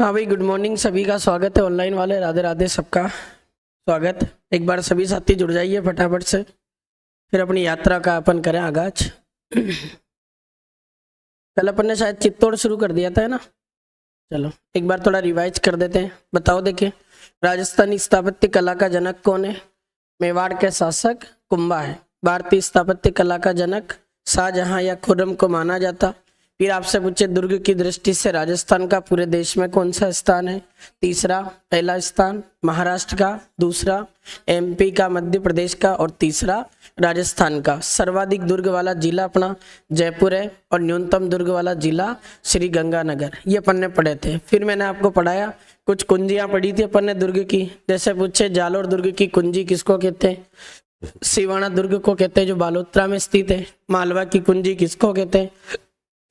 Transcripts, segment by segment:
हाँ भाई, good morning. सभी का स्वागत है ऑनलाइन वाले। राधे राधे, सबका स्वागत। एक बार सभी साथी जुड़ जाइए फटाफट से, फिर अपनी यात्रा का अपन करें आगाज। कल अपन ने शायद चित्तौड़ शुरू कर दिया था, है ना। चलो एक बार थोड़ा रिवाइज कर देते हैं। बताओ, देखिए, राजस्थानी स्थापत्य कला का जनक कौन है? मेवाड़ के शासक कुंभा है। भारतीय स्थापत्य कला का जनक शाहजहां या खुर्रम को माना जाता। फिर आपसे पूछे, दुर्ग की दृष्टि से राजस्थान का पूरे देश में कौन सा स्थान है? तीसरा, पहला स्थान महाराष्ट्र का, दूसरा एमपी का, मध्य प्रदेश का, और तीसरा राजस्थान का। सर्वाधिक दुर्ग वाला जिला अपना जयपुर है और न्यूनतम दुर्ग वाला जिला श्री गंगानगर। ये अपन ने पढ़े थे। फिर मैंने आपको पढ़ाया, कुछ कुंजियां पढ़ी थी अपन ने दुर्ग की। जैसे पूछे, जालोर दुर्ग की कुंजी किसको कहते हैं? सिवाना दुर्ग को कहते हैं, जो बालोतरा में स्थित है। मालवा की कुंजी किसको कहते हैं?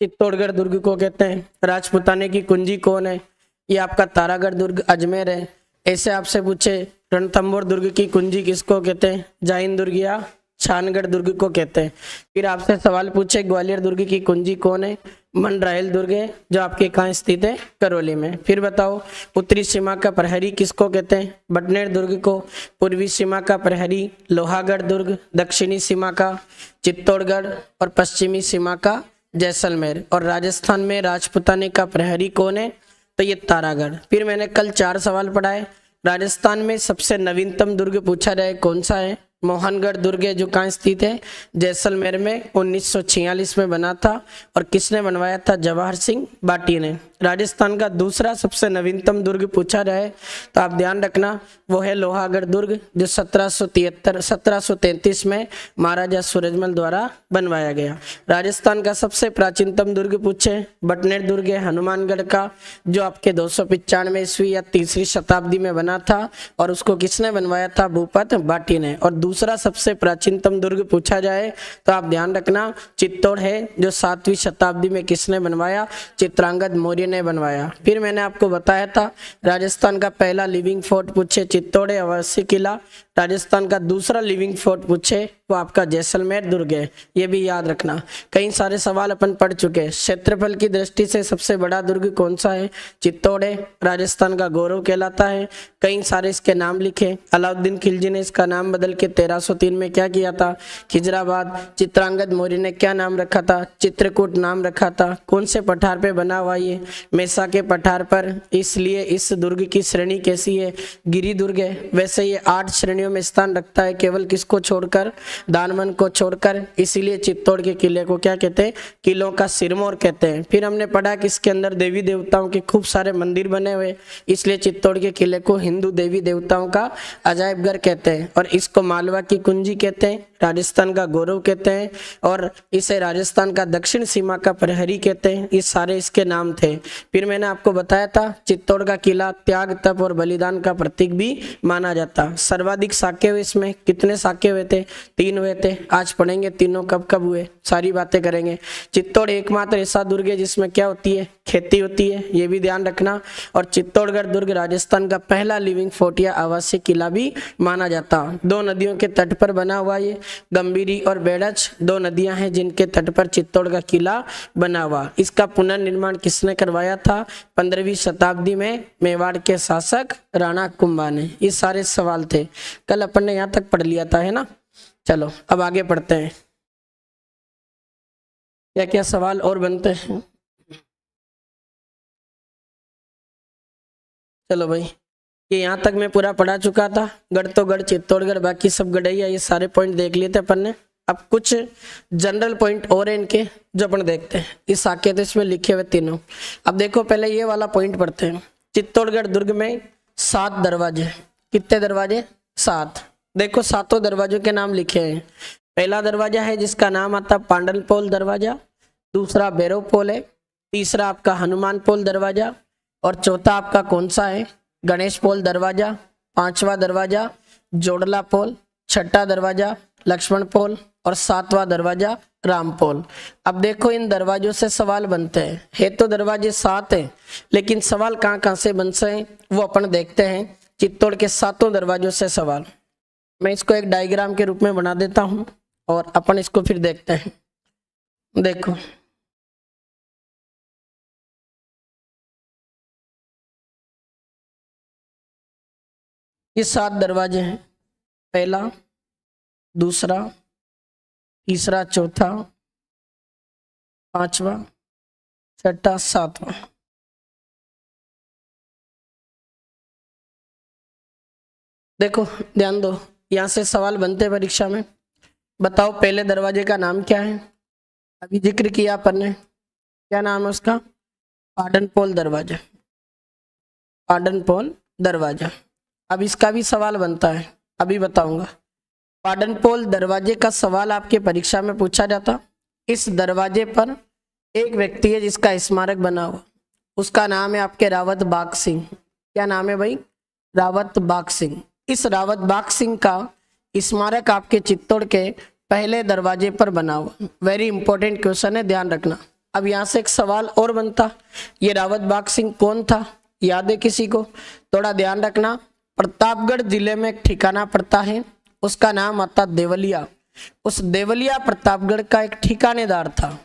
चित्तौड़गढ़ दुर्ग को कहते हैं। राजपुताने की कुंजी कौन है? ये आपका तारागढ़ दुर्ग अजमेर है। ऐसे आपसे पूछे, रणथंभौर दुर्ग की कुंजी किसको कहते हैं? जाइन दुर्ग या छानगढ़ दुर्ग को कहते हैं। फिर आपसे सवाल पूछे, ग्वालियर दुर्ग की कुंजी कौन है? मंडरायल दुर्ग है, जो आपके कहाँ स्थित है? करौली में। फिर बताओ, उत्तरी सीमा का प्रहरी किसको कहते हैं? बटनेर दुर्ग को। पूर्वी सीमा का प्रहरी लोहागढ़ दुर्ग, दक्षिणी सीमा का चित्तौड़गढ़, और पश्चिमी सीमा का जैसलमेर। और राजस्थान में राजपुताने का प्रहरी कौन है? तो ये तारागढ़। फिर मैंने कल 4 सवाल पढ़ाए। राजस्थान में सबसे नवीनतम दुर्ग पूछा जाए कौन सा है? मोहनगढ़ दुर्ग है, जो कहाँ स्थित है? जैसलमेर में। 1946 में बना था। और किसने बनवाया था? जवाहर सिंह बाटी ने। राजस्थान का दूसरा सबसे नवीनतम दुर्ग पूछा जाए तो आप ध्यान रखना, वो है लोहागढ़ दुर्ग, जो 1733 में महाराजा सूरजमल द्वारा बनवाया गया। राजस्थान का सबसे प्राचीनतम दुर्ग पूछे, बटनेर दुर्ग है हनुमानगढ़ का, जो आपके 295 ईस्वी या 3री शताब्दी में बना था। और उसको किसने बनवाया था? भूपत बाटी ने। और दूसरा सबसे प्राचीनतम दुर्ग पूछा जाए तो आप ध्यान रखना, चित्तौड़ है, जो 7वीं शताब्दी में किसने बनवाया? चित्रांगद मौर्य ने बनवाया। फिर मैंने आपको बताया था, राजस्थान का पहला लिविंग फोर्ट पूछे, चित्तौड़ अवश्य किला। राजस्थान का दूसरा लिविंग फोर्ट पूछे, वो आपका जैसलमेर दुर्ग है। ये भी याद रखना। कई सारे सवाल अपन पढ़ चुके हैं। क्षेत्रफल की दृष्टि से सबसे बड़ा दुर्ग कौन सा है? चित्तौड़ है, राजस्थान का गौरव कहलाता है। कई सारे इसके नाम लिखे। अलाउद्दीन खिलजी ने इसका नाम बदल के 1303 में क्या किया था? खिजराबाद। चित्रांगद मौर्य ने क्या नाम रखा था? चित्रकूट नाम रखा था। कौन से पठार पे बना हुआ? ये मेसा के पठार पर। इसलिए इस दुर्ग की श्रेणी कैसी है? गिरी दुर्ग है। वैसे ये 8 श्रेणियों में स्थान रखता है, केवल किसको छोड़कर? दानमन को छोड़कर। इसीलिए चित्तौड़ के किले को क्या कहते हैं? किलों का सिरमौर कहते हैं। फिर हमने पढ़ा कि इसके अंदर देवी देवताओं के खूब सारे मंदिर बने हुए, इसलिए चित्तौड़ के किले को हिंदू देवी देवताओं का अजायब घर कहते हैं। और इसको मालवा की कुंजी कहते हैं, राजस्थान का गौरव कहते हैं, और इसे राजस्थान का दक्षिण सीमा का प्रहरी कहते हैं। ये सारे इसके नाम थे। फिर मैंने आपको बताया था, चित्तौड़ का किला त्याग, तप और बलिदान का प्रतीक भी माना जाता। सर्वाधिक साके हुए, इसमें कितने साके हुए थे? 3 हुए थे। आज पढ़ेंगे तीनों कब कब हुए, सारी बातें करेंगे। चित्तौड़ एकमात्र ऐसा दुर्ग है जिसमें क्या होती है? खेती होती है, ये भी ध्यान रखना। और चित्तौड़गढ़ दुर्ग राजस्थान का पहला लिविंग फोर्ट या आवासीय किला भी माना जाता। 2 नदियों के तट पर बना हुआ ये, गंभीरी और बेड़च 2 नदियां हैं जिनके तट पर चित्तौड़ का किला बना हुआ। इसका पुनर्निर्माण किसने करवाया था? 15वीं शताब्दी में मेवाड़ के शासक राणा कुंभा ने। ये सारे सवाल थे, कल अपन ने यहाँ तक पढ़ लिया था, है ना। चलो अब आगे पढ़ते हैं, क्या क्या सवाल और बनते हैं। चलो भाई, ये यहाँ तक मैं पूरा पढ़ा चुका था। गढ़ तो गढ़, चित्तौड़गढ़, बाकी सब गढ़ैया, ये सारे पॉइंट देख लिए थे अपन ने। अब कुछ जनरल पॉइंट और हैं इनके, जो अपन देखते हैं। इस साके तो इसमें लिखे हुए तीनों। अब देखो, पहले ये वाला पॉइंट पढ़ते हैं। चित्तौड़गढ़ दुर्ग में 7 दरवाजे। कितने दरवाजे? 7। देखो, 7 दरवाजों के नाम लिखे हैं। पहला दरवाजा है जिसका नाम आता पांडल पोल दरवाजा, दूसरा भैरव पोल है, तीसरा आपका हनुमान पोल दरवाजा, और चौथा आपका कौन सा है? गणेश पोल दरवाजा। 5वां दरवाजा जोड़ला पोल, 6ठा दरवाजा लक्ष्मण पोल, और 7वां दरवाजा राम पोल। अब देखो, इन दरवाजों से सवाल बनते हैं। है तो दरवाजे 7 हैं, लेकिन सवाल कहाँ कहाँ से बनते हैं वो अपन देखते हैं। चित्तौड़ के 7 दरवाजों से सवाल, मैं इसको एक डायग्राम के रूप में बना देता हूँ और अपन इसको फिर देखते हैं। देखो, ये 7 दरवाजे हैं, पहला, दूसरा, तीसरा, चौथा, पांचवा, छठा, सातवां। देखो ध्यान दो, यहां से सवाल बनते हैं परीक्षा में। बताओ पहले दरवाजे का नाम क्या है? अभी जिक्र किया अपन ने, क्या नाम है उसका? पाडनपोल दरवाजा, पाडनपोल दरवाजा। अब इसका भी सवाल बनता है, अभी बताऊंगा। पाडनपोल दरवाजे का सवाल आपके परीक्षा में पूछा जाता। इस दरवाजे पर एक व्यक्ति है जिसका स्मारक बना हुआ, उसका नाम है आपके रावत बाग सिंह। क्या नाम है भाई? रावत बाग सिंह। इस रावत बाग सिंह का स्मारक आपके चित्तौड़ के पहले दरवाजे पर बना हुआ। वेरी इंपॉर्टेंट क्वेश्चन है, ध्यान रखना। अब यहाँ से एक सवाल और बनता, ये रावत बाग सिंह कौन था? याद है किसी को? थोड़ा ध्यान रखना। प्रतापगढ़ जिले में एक ठिकाना पड़ता है, उसका नाम आता देवलिया। उस देवलिया प्रतापगढ़ का एक ठिकानेदार था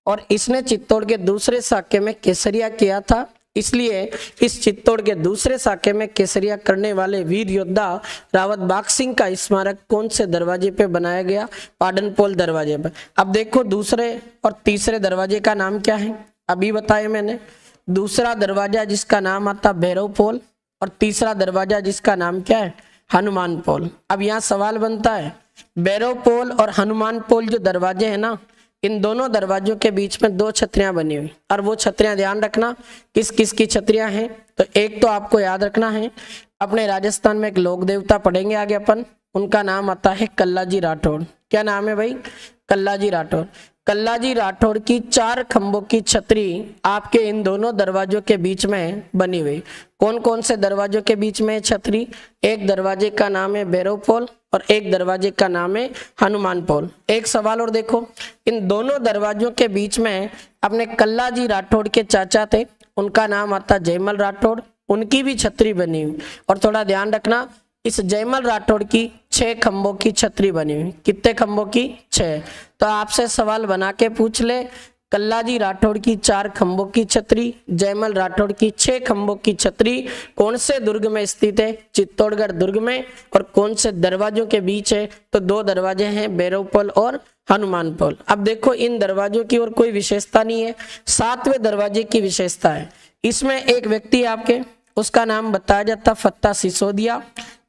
और इसने चित्तौड़ के दूसरे साके में केसरिया किया था। इसलिए इस चित्तौड़ के दूसरे साके में केसरिया करने वाले वीर योद्धा रावत बाग सिंह का स्मारक कौन से दरवाजे पे बनाया गया? पाडनपोल दरवाजे पर। अब देखो दूसरे और तीसरे दरवाजे का नाम क्या है, अभी बताया मैंने। दूसरा दरवाजा जिसका नाम आता भैरव पोल और तीसरा दरवाजा जिसका नाम क्या है? हनुमान पोल। अब यहाँ सवाल बनता है, भैरव पोल और हनुमान पोल जो दरवाजे हैं ना, इन दोनों दरवाजों के बीच में 2 छतरियां बनी हुई, और वो छतरियां ध्यान रखना किस किस की छतरियां हैं। तो एक तो आपको याद रखना है, अपने राजस्थान में एक लोक देवता पढ़ेंगे आगे अपन, उनका नाम आता है कल्लाजी राठौड़। क्या नाम है भाई? कल्लाजी राठौड़। कल्लाजी राठौड़ की 4 खंभों की छतरी आपके इन दोनों दरवाजों के बीच में बनी हुई। कौन कौन से दरवाजों के बीच में छतरी? एक दरवाजे का नाम है भैरव पोल और एक दरवाजे का नाम है हनुमान पोल। एक सवाल और देखो, इन दोनों दरवाजों के बीच में अपने कल्लाजी राठौड़ के चाचा थे, उनका नाम आता जयमल राठौड़, उनकी भी छतरी बनी हुई। और थोड़ा ध्यान रखना, इस जयमल राठौड़ की 6 खंभों की छतरी बनी हुई। कितने खंभों की? 6। तो आपसे सवाल बना के पूछ ले, कल्लाजी राठौड़ की 4 खंभों की छतरी, जयमल राठौड़ की 6 खंभों की छतरी कौन से दुर्ग में स्थित है? चित्तौड़गढ़ दुर्ग में। और कौन से दरवाजों के बीच है? तो 2 दरवाजे हैं, भैरव पोल और हनुमान पोल। अब देखो इन दरवाजों की और कोई विशेषता नहीं है, 7वें दरवाजे की विशेषता है। इसमें एक व्यक्ति आपके, उसका नाम बताया जाता फत्ता सिसोदिया।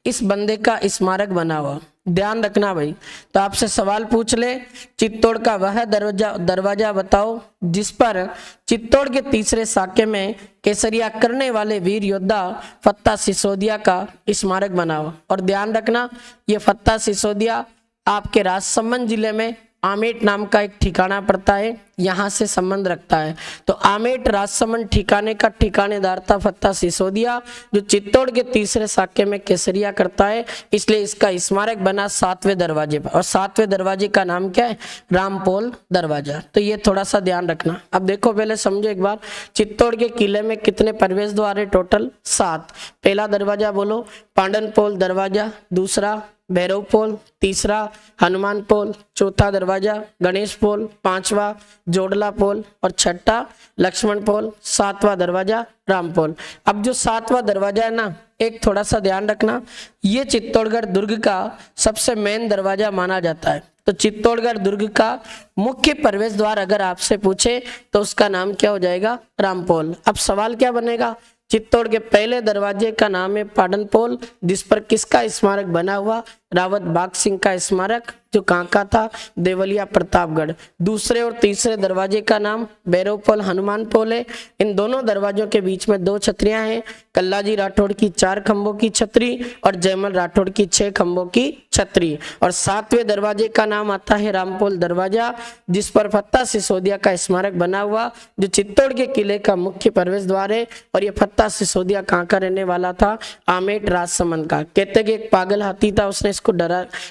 इस बंदे का स्मारक बना हुआ, ध्यान रखना भाई। तो आपसे सवाल पूछ ले, चित्तौड़ का वह दरवाजा बताओ जिस पर चित्तौड़ के तीसरे साके में केसरिया करने वाले वीर योद्धा फत्ता सिसोदिया का स्मारक बना हुआ। और ध्यान रखना, ये फत्ता सिसोदिया आपके राजसमंद जिले में आमेट नाम का एक ठिकाना पड़ता है, यहाँ से संबंध रखता है। तो आमेट राजसमंद ठिकाने का ठिकानेदार था फत्ता सिसोदिया, जो चित्तौड़ के तीसरे साके में केसरिया करता है, इसलिए इसका स्मारक बना 7वें दरवाजे पर। और 7वें दरवाजे का नाम क्या है? रामपोल दरवाजा। तो ये थोड़ा सा ध्यान रखना। अब देखो पहले समझो एक बार, चित्तौड़ के किले में कितने प्रवेश द्वार है? टोटल 7। पहला दरवाजा बोलो पाडनपोल दरवाजा, दूसरा भैरव पोल, तीसरा हनुमान पोल, चौथा दरवाजा गणेश पोल, 5वां जोड़ला पोल और छठा लक्ष्मण पोल, 7वां दरवाजा राम पोल। अब जो 7वां दरवाजा है ना, एक थोड़ा सा ध्यान रखना, ये चित्तौड़गढ़ दुर्ग का सबसे मेन दरवाजा माना जाता है। तो चित्तौड़गढ़ दुर्ग का मुख्य प्रवेश द्वार अगर आपसे पूछे तो उसका नाम क्या हो जाएगा? रामपोल। अब सवाल क्या बनेगा? चित्तौड़ के पहले दरवाजे का नाम है पाडनपोल, जिस पर किसका स्मारक बना हुआ? रावत बाग सिंह का स्मारक, जो कहाँ का था? देवलिया प्रतापगढ़। दूसरे और तीसरे दरवाजे का नाम भैरव पोल, हनुमान पोल है। इन दोनों दरवाजों के बीच में 2 छतरियां हैं, कल्लाजी राठौड़ की 4 खंभों की छतरी और जयमल राठौड़ की 6 खंभों की छतरी। और 7वें दरवाजे का नाम आता है रामपोल दरवाजा, जिस पर फत्ता सिसोदिया का स्मारक बना हुआ, जो चित्तौड़ के किले का मुख्य प्रवेश द्वार है। और ये फत्ता सिसोदिया कहाँ का रहने वाला था? आमेट राजसमंद का। कहते कि एक पागल हाथी था, उसने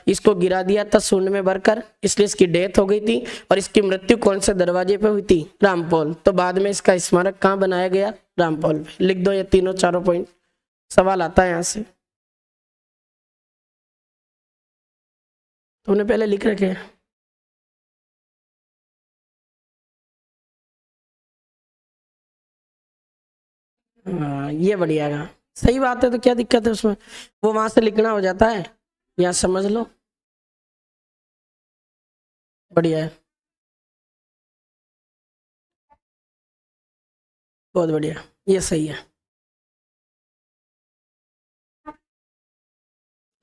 इसको गिरा दिया था शून्य में भरकर, इसलिए इसकी डेथ हो गई थी। और इसकी मृत्यु कौन से दरवाजे पे हुई थी? रामपोल। तो बाद में इसका स्मारक कहाँ बनाया गया? रामपोल पे। लिख दो ये तीनों चारों पॉइंट, सवाल आता है यहाँ से। तुमने पहले लिख रखे? हाँ ये बढ़िया। सही बात है, तो क्या दिक्कत है उसमें, वो वहां से लिखना हो जाता है, यहाँ समझ लो। बढ़िया है, बहुत बढ़िया, ये सही है।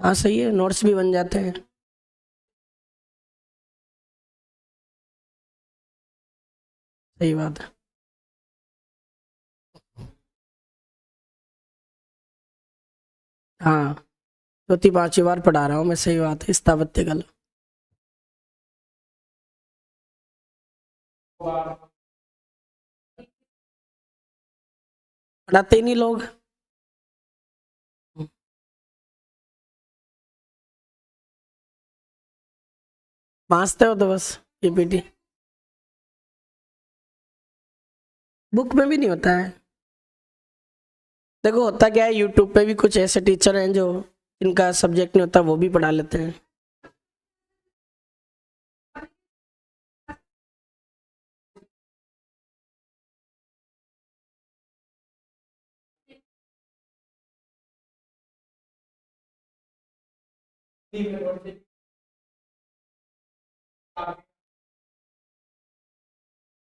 हाँ सही है, नोट्स भी बन जाते हैं। सही बात है। हाँ, चौथी पांचवी बार पढ़ा रहा हूँ मैं, सही बात है, स्थापत्य कला। पढ़ाते ही नहीं लोग। बांचते हो तो बस पीपीटी, बुक में भी नहीं होता है। देखो होता क्या है, यूट्यूब पे भी कुछ ऐसे टीचर हैं जो इनका सब्जेक्ट नहीं होता वो भी पढ़ा लेते हैं।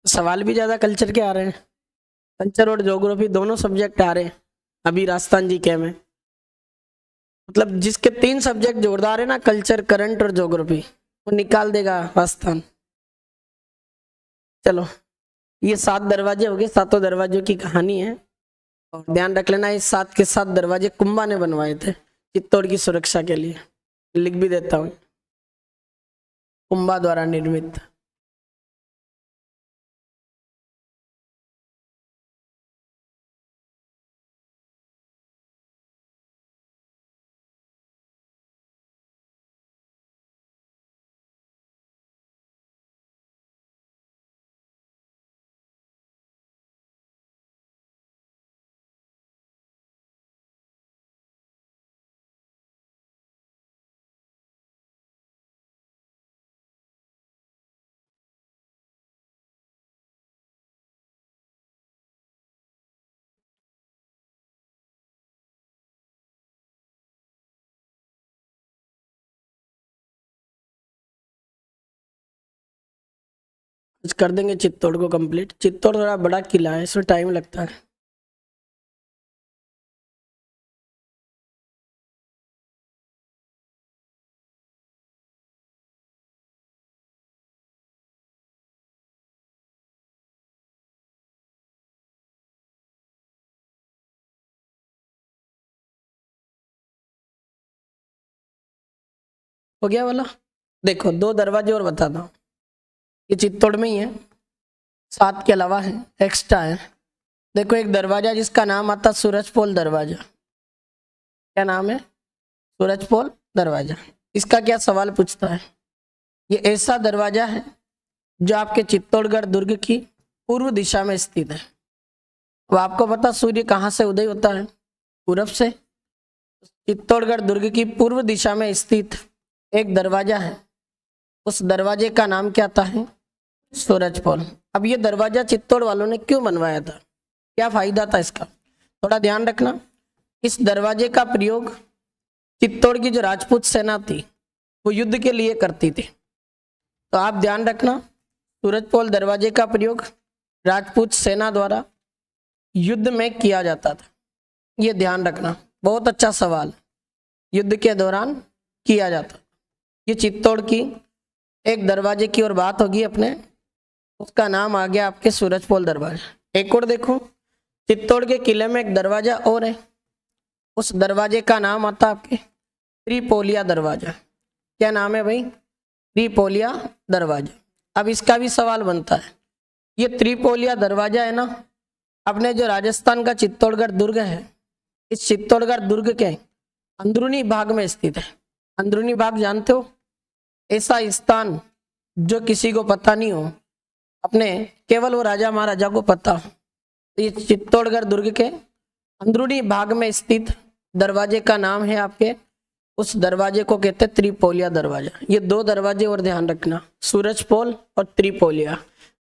सवाल भी ज्यादा कल्चर के आ रहे हैं, कल्चर और ज्योग्राफी दोनों सब्जेक्ट आ रहे हैं अभी राजस्थान जी के में। मतलब जिसके 3 सब्जेक्ट जोरदार है ना, कल्चर, करंट और ज्योग्राफी, वो निकाल देगा राजस्थान। चलो, ये 7 दरवाजे हो गए, 7 दरवाजों की कहानी है। और ध्यान रख लेना, इस 7 के 7 दरवाजे कुंभा ने बनवाए थे चित्तौड़ की सुरक्षा के लिए। लिख भी देता हूँ, कुंभा द्वारा निर्मित। कुछ कर देंगे चित्तौड़ को कंप्लीट। चित्तौड़ थोड़ा बड़ा किला है, इसमें टाइम लगता है। हो गया वाला। देखो 2 दरवाजे और बताता हूँ, ये चित्तौड़ में ही है, 7 के अलावा है, एक्स्ट्रा है। देखो एक दरवाजा जिसका नाम आता सूरजपोल दरवाजा। क्या नाम है? सूरजपोल दरवाजा। इसका क्या सवाल पूछता है, ये ऐसा दरवाजा है जो आपके चित्तौड़गढ़ दुर्ग की पूर्व दिशा में स्थित है। तो आपको पता सूर्य कहाँ से उदय होता है? पूरब से। चित्तौड़गढ़ दुर्ग की पूर्व दिशा में स्थित एक दरवाजा है, उस दरवाजे का नाम क्या था है? सूरजपोल। अब ये दरवाजा चित्तौड़ वालों ने क्यों बनवाया था, क्या फायदा था इसका, थोड़ा ध्यान रखना। इस दरवाजे का प्रयोग चित्तौड़ की जो राजपूत सेना थी वो युद्ध के लिए करती थी। तो आप ध्यान रखना, सूरजपोल दरवाजे का प्रयोग राजपूत सेना द्वारा युद्ध में किया जाता था, ये ध्यान रखना। बहुत अच्छा सवाल, युद्ध के दौरान किया जाता। ये चित्तौड़ की एक दरवाजे की और बात होगी अपने, उसका नाम आ गया आपके सूरजपोल दरवाजा। एक और देखो, चित्तौड़ के किले में एक दरवाजा और है, उस दरवाजे का नाम आता आपके त्रिपोलिया दरवाजा। क्या नाम है भाई? त्रिपोलिया दरवाजा। अब इसका भी सवाल बनता है, ये त्रिपोलिया दरवाजा है ना, अपने जो राजस्थान का चित्तौड़गढ़ दुर्ग है, इस चित्तौड़गढ़ दुर्ग के अंदरूनी भाग में स्थित है। अंदरूनी भाग जानते हो, ऐसा स्थान जो किसी को पता नहीं हो, अपने केवल वो राजा महाराजा को पता हो। तो ये चित्तौड़गढ़ दुर्ग के अंदरूनी भाग में स्थित दरवाजे का नाम है आपके, उस दरवाजे को कहते हैं त्रिपोलिया दरवाजा। ये 2 दरवाजे और ध्यान रखना, सूरजपोल और त्रिपोलिया।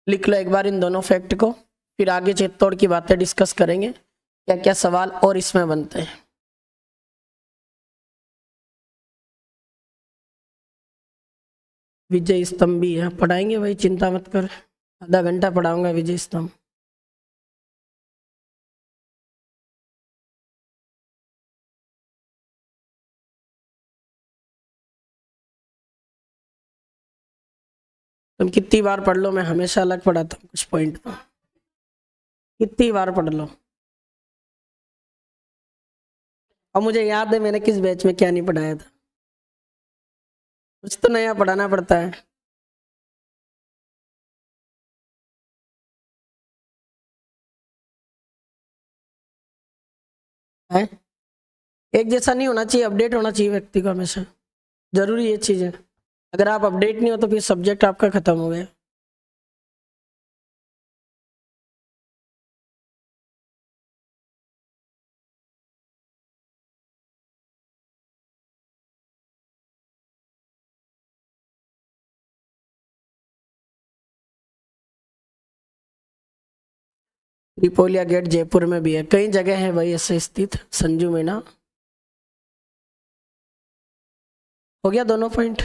लिख लो एक बार इन दोनों फैक्ट को, फिर आगे चित्तौड़ की बातें डिस्कस करेंगे। क्या क्या सवाल और इसमें बनते हैं। विजय स्तंभ भी है, पढ़ाएंगे भाई, चिंता मत कर, आधा घंटा पढ़ाऊंगा विजय स्तंभ। तुम कितनी बार पढ़ लो, मैं हमेशा अलग पढ़ाता हूँ कुछ पॉइंट तो, कितनी बार पढ़ लो। और मुझे याद है मैंने किस बैच में क्या नहीं पढ़ाया था, कुछ तो नया पढ़ाना पड़ता है। है, एक जैसा नहीं होना चाहिए, अपडेट होना चाहिए व्यक्ति को हमेशा, जरूरी ये चीज है। अगर आप अपडेट नहीं हो तो फिर सब्जेक्ट आपका खत्म हो गया। त्रिपोलिया गेट जयपुर में भी है, कई जगह है भाई ऐसे स्थित। संजू मीना, हो गया दोनों पॉइंट।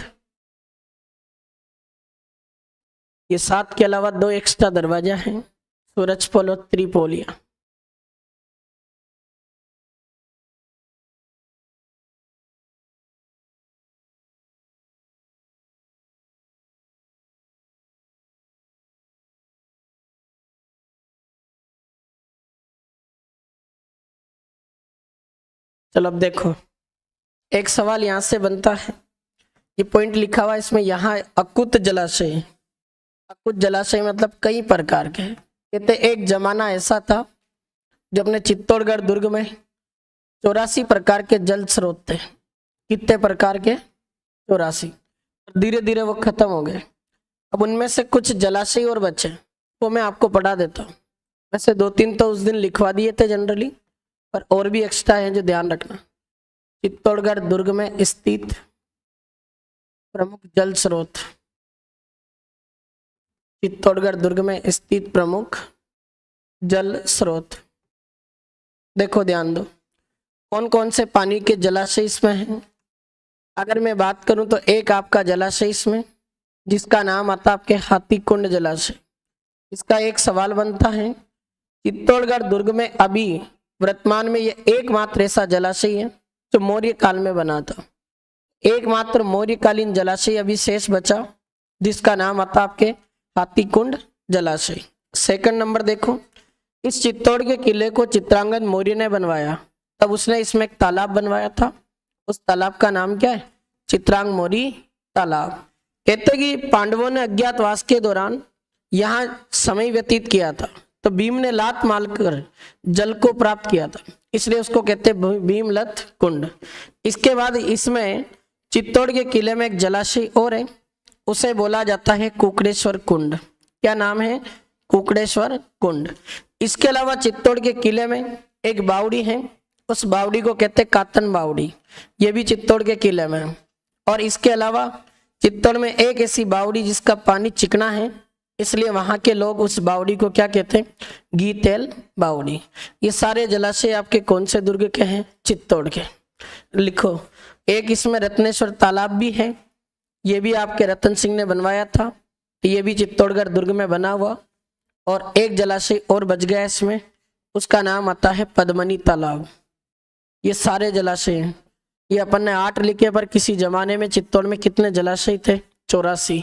ये 7 के अलावा 2 एक्स्ट्रा दरवाजा हैं, सूरजपोल और त्रिपोलिया। चलो अब देखो, एक सवाल यहां से बनता है, ये पॉइंट लिखा हुआ है इसमें, यहाँ अकुत जलाशय। अकुत जलाशय मतलब कई प्रकार के हैं। कहते एक जमाना ऐसा था जो अपने चित्तौड़गढ़ दुर्ग में 84 प्रकार के जल स्रोत थे। कितने प्रकार के? 84। धीरे धीरे वो खत्म हो गए। अब उनमें से कुछ जलाशय और बचे, वो मैं आपको पढ़ा देता हूँ। वैसे 2-3 तो उस दिन लिखवा दिए थे जनरली, पर और भी एक्स्ट्रा हैं जो ध्यान रखना। चित्तौड़गढ़ दुर्ग में स्थित प्रमुख जल स्रोत, चित्तौड़गढ़ दुर्ग में स्थित प्रमुख जल स्रोत। देखो ध्यान दो, कौन कौन से पानी के जलाशय इसमें हैं। अगर मैं बात करूं तो एक आपका जलाशय इसमें, जिसका नाम आता आपके हाथी कुंड जलाशय। इसका एक सवाल बनता है, चित्तौड़गढ़ दुर्ग में अभी वर्तमान में ये एकमात्र ऐसा जलाशय है जो मौर्य काल में बना था। एकमात्र मौर्यकालीन जलाशय अभी शेष बचा, जिसका नाम आता आपके हाथी कुंड जलाशय। सेकंड नंबर देखो, इस चित्तौड़ के किले को चित्रांगद मौर्य ने बनवाया, तब उसने इसमें एक तालाब बनवाया था। उस तालाब का नाम क्या है? चित्रांग मौर्य तालाब। कहते कि पांडवों ने अज्ञातवास के दौरान यहाँ समय व्यतीत किया था, तो भीम ने लात मारकर जल को प्राप्त किया था, इसलिए उसको कहते भीमलत कुंड। इसके बाद इसमें चित्तौड़ के किले में एक जलाशय और है, उसे बोला जाता है कुकड़ेश्वर कुंड। क्या नाम है? कुकड़ेश्वर कुंड। इसके अलावा चित्तौड़ के किले में एक बावड़ी है, उस बावड़ी को कहते कातन बावड़ी, ये भी चित्तौड़ के किले में है। और इसके अलावा चित्तौड़ में एक ऐसी बावड़ी जिसका पानी चिकना है, इसलिए वहां के लोग उस बावड़ी को क्या कहते हैं? गीतेल बावड़ी। ये सारे जलाशय आपके कौन से दुर्ग के हैं? चित्तौड़ के। लिखो, एक इसमें रत्नेश्वर तालाब भी है, ये भी आपके रतन सिंह ने बनवाया था, तो ये भी चित्तौड़गढ़ दुर्ग में बना हुआ। और एक जलाशय और बच गया इसमें, उसका नाम आता है पद्मनी तालाब। ये सारे जलाशय हैं। ये अपन ने 8 लिखे, पर किसी जमाने में चित्तौड़ में कितने जलाशय थे? 84।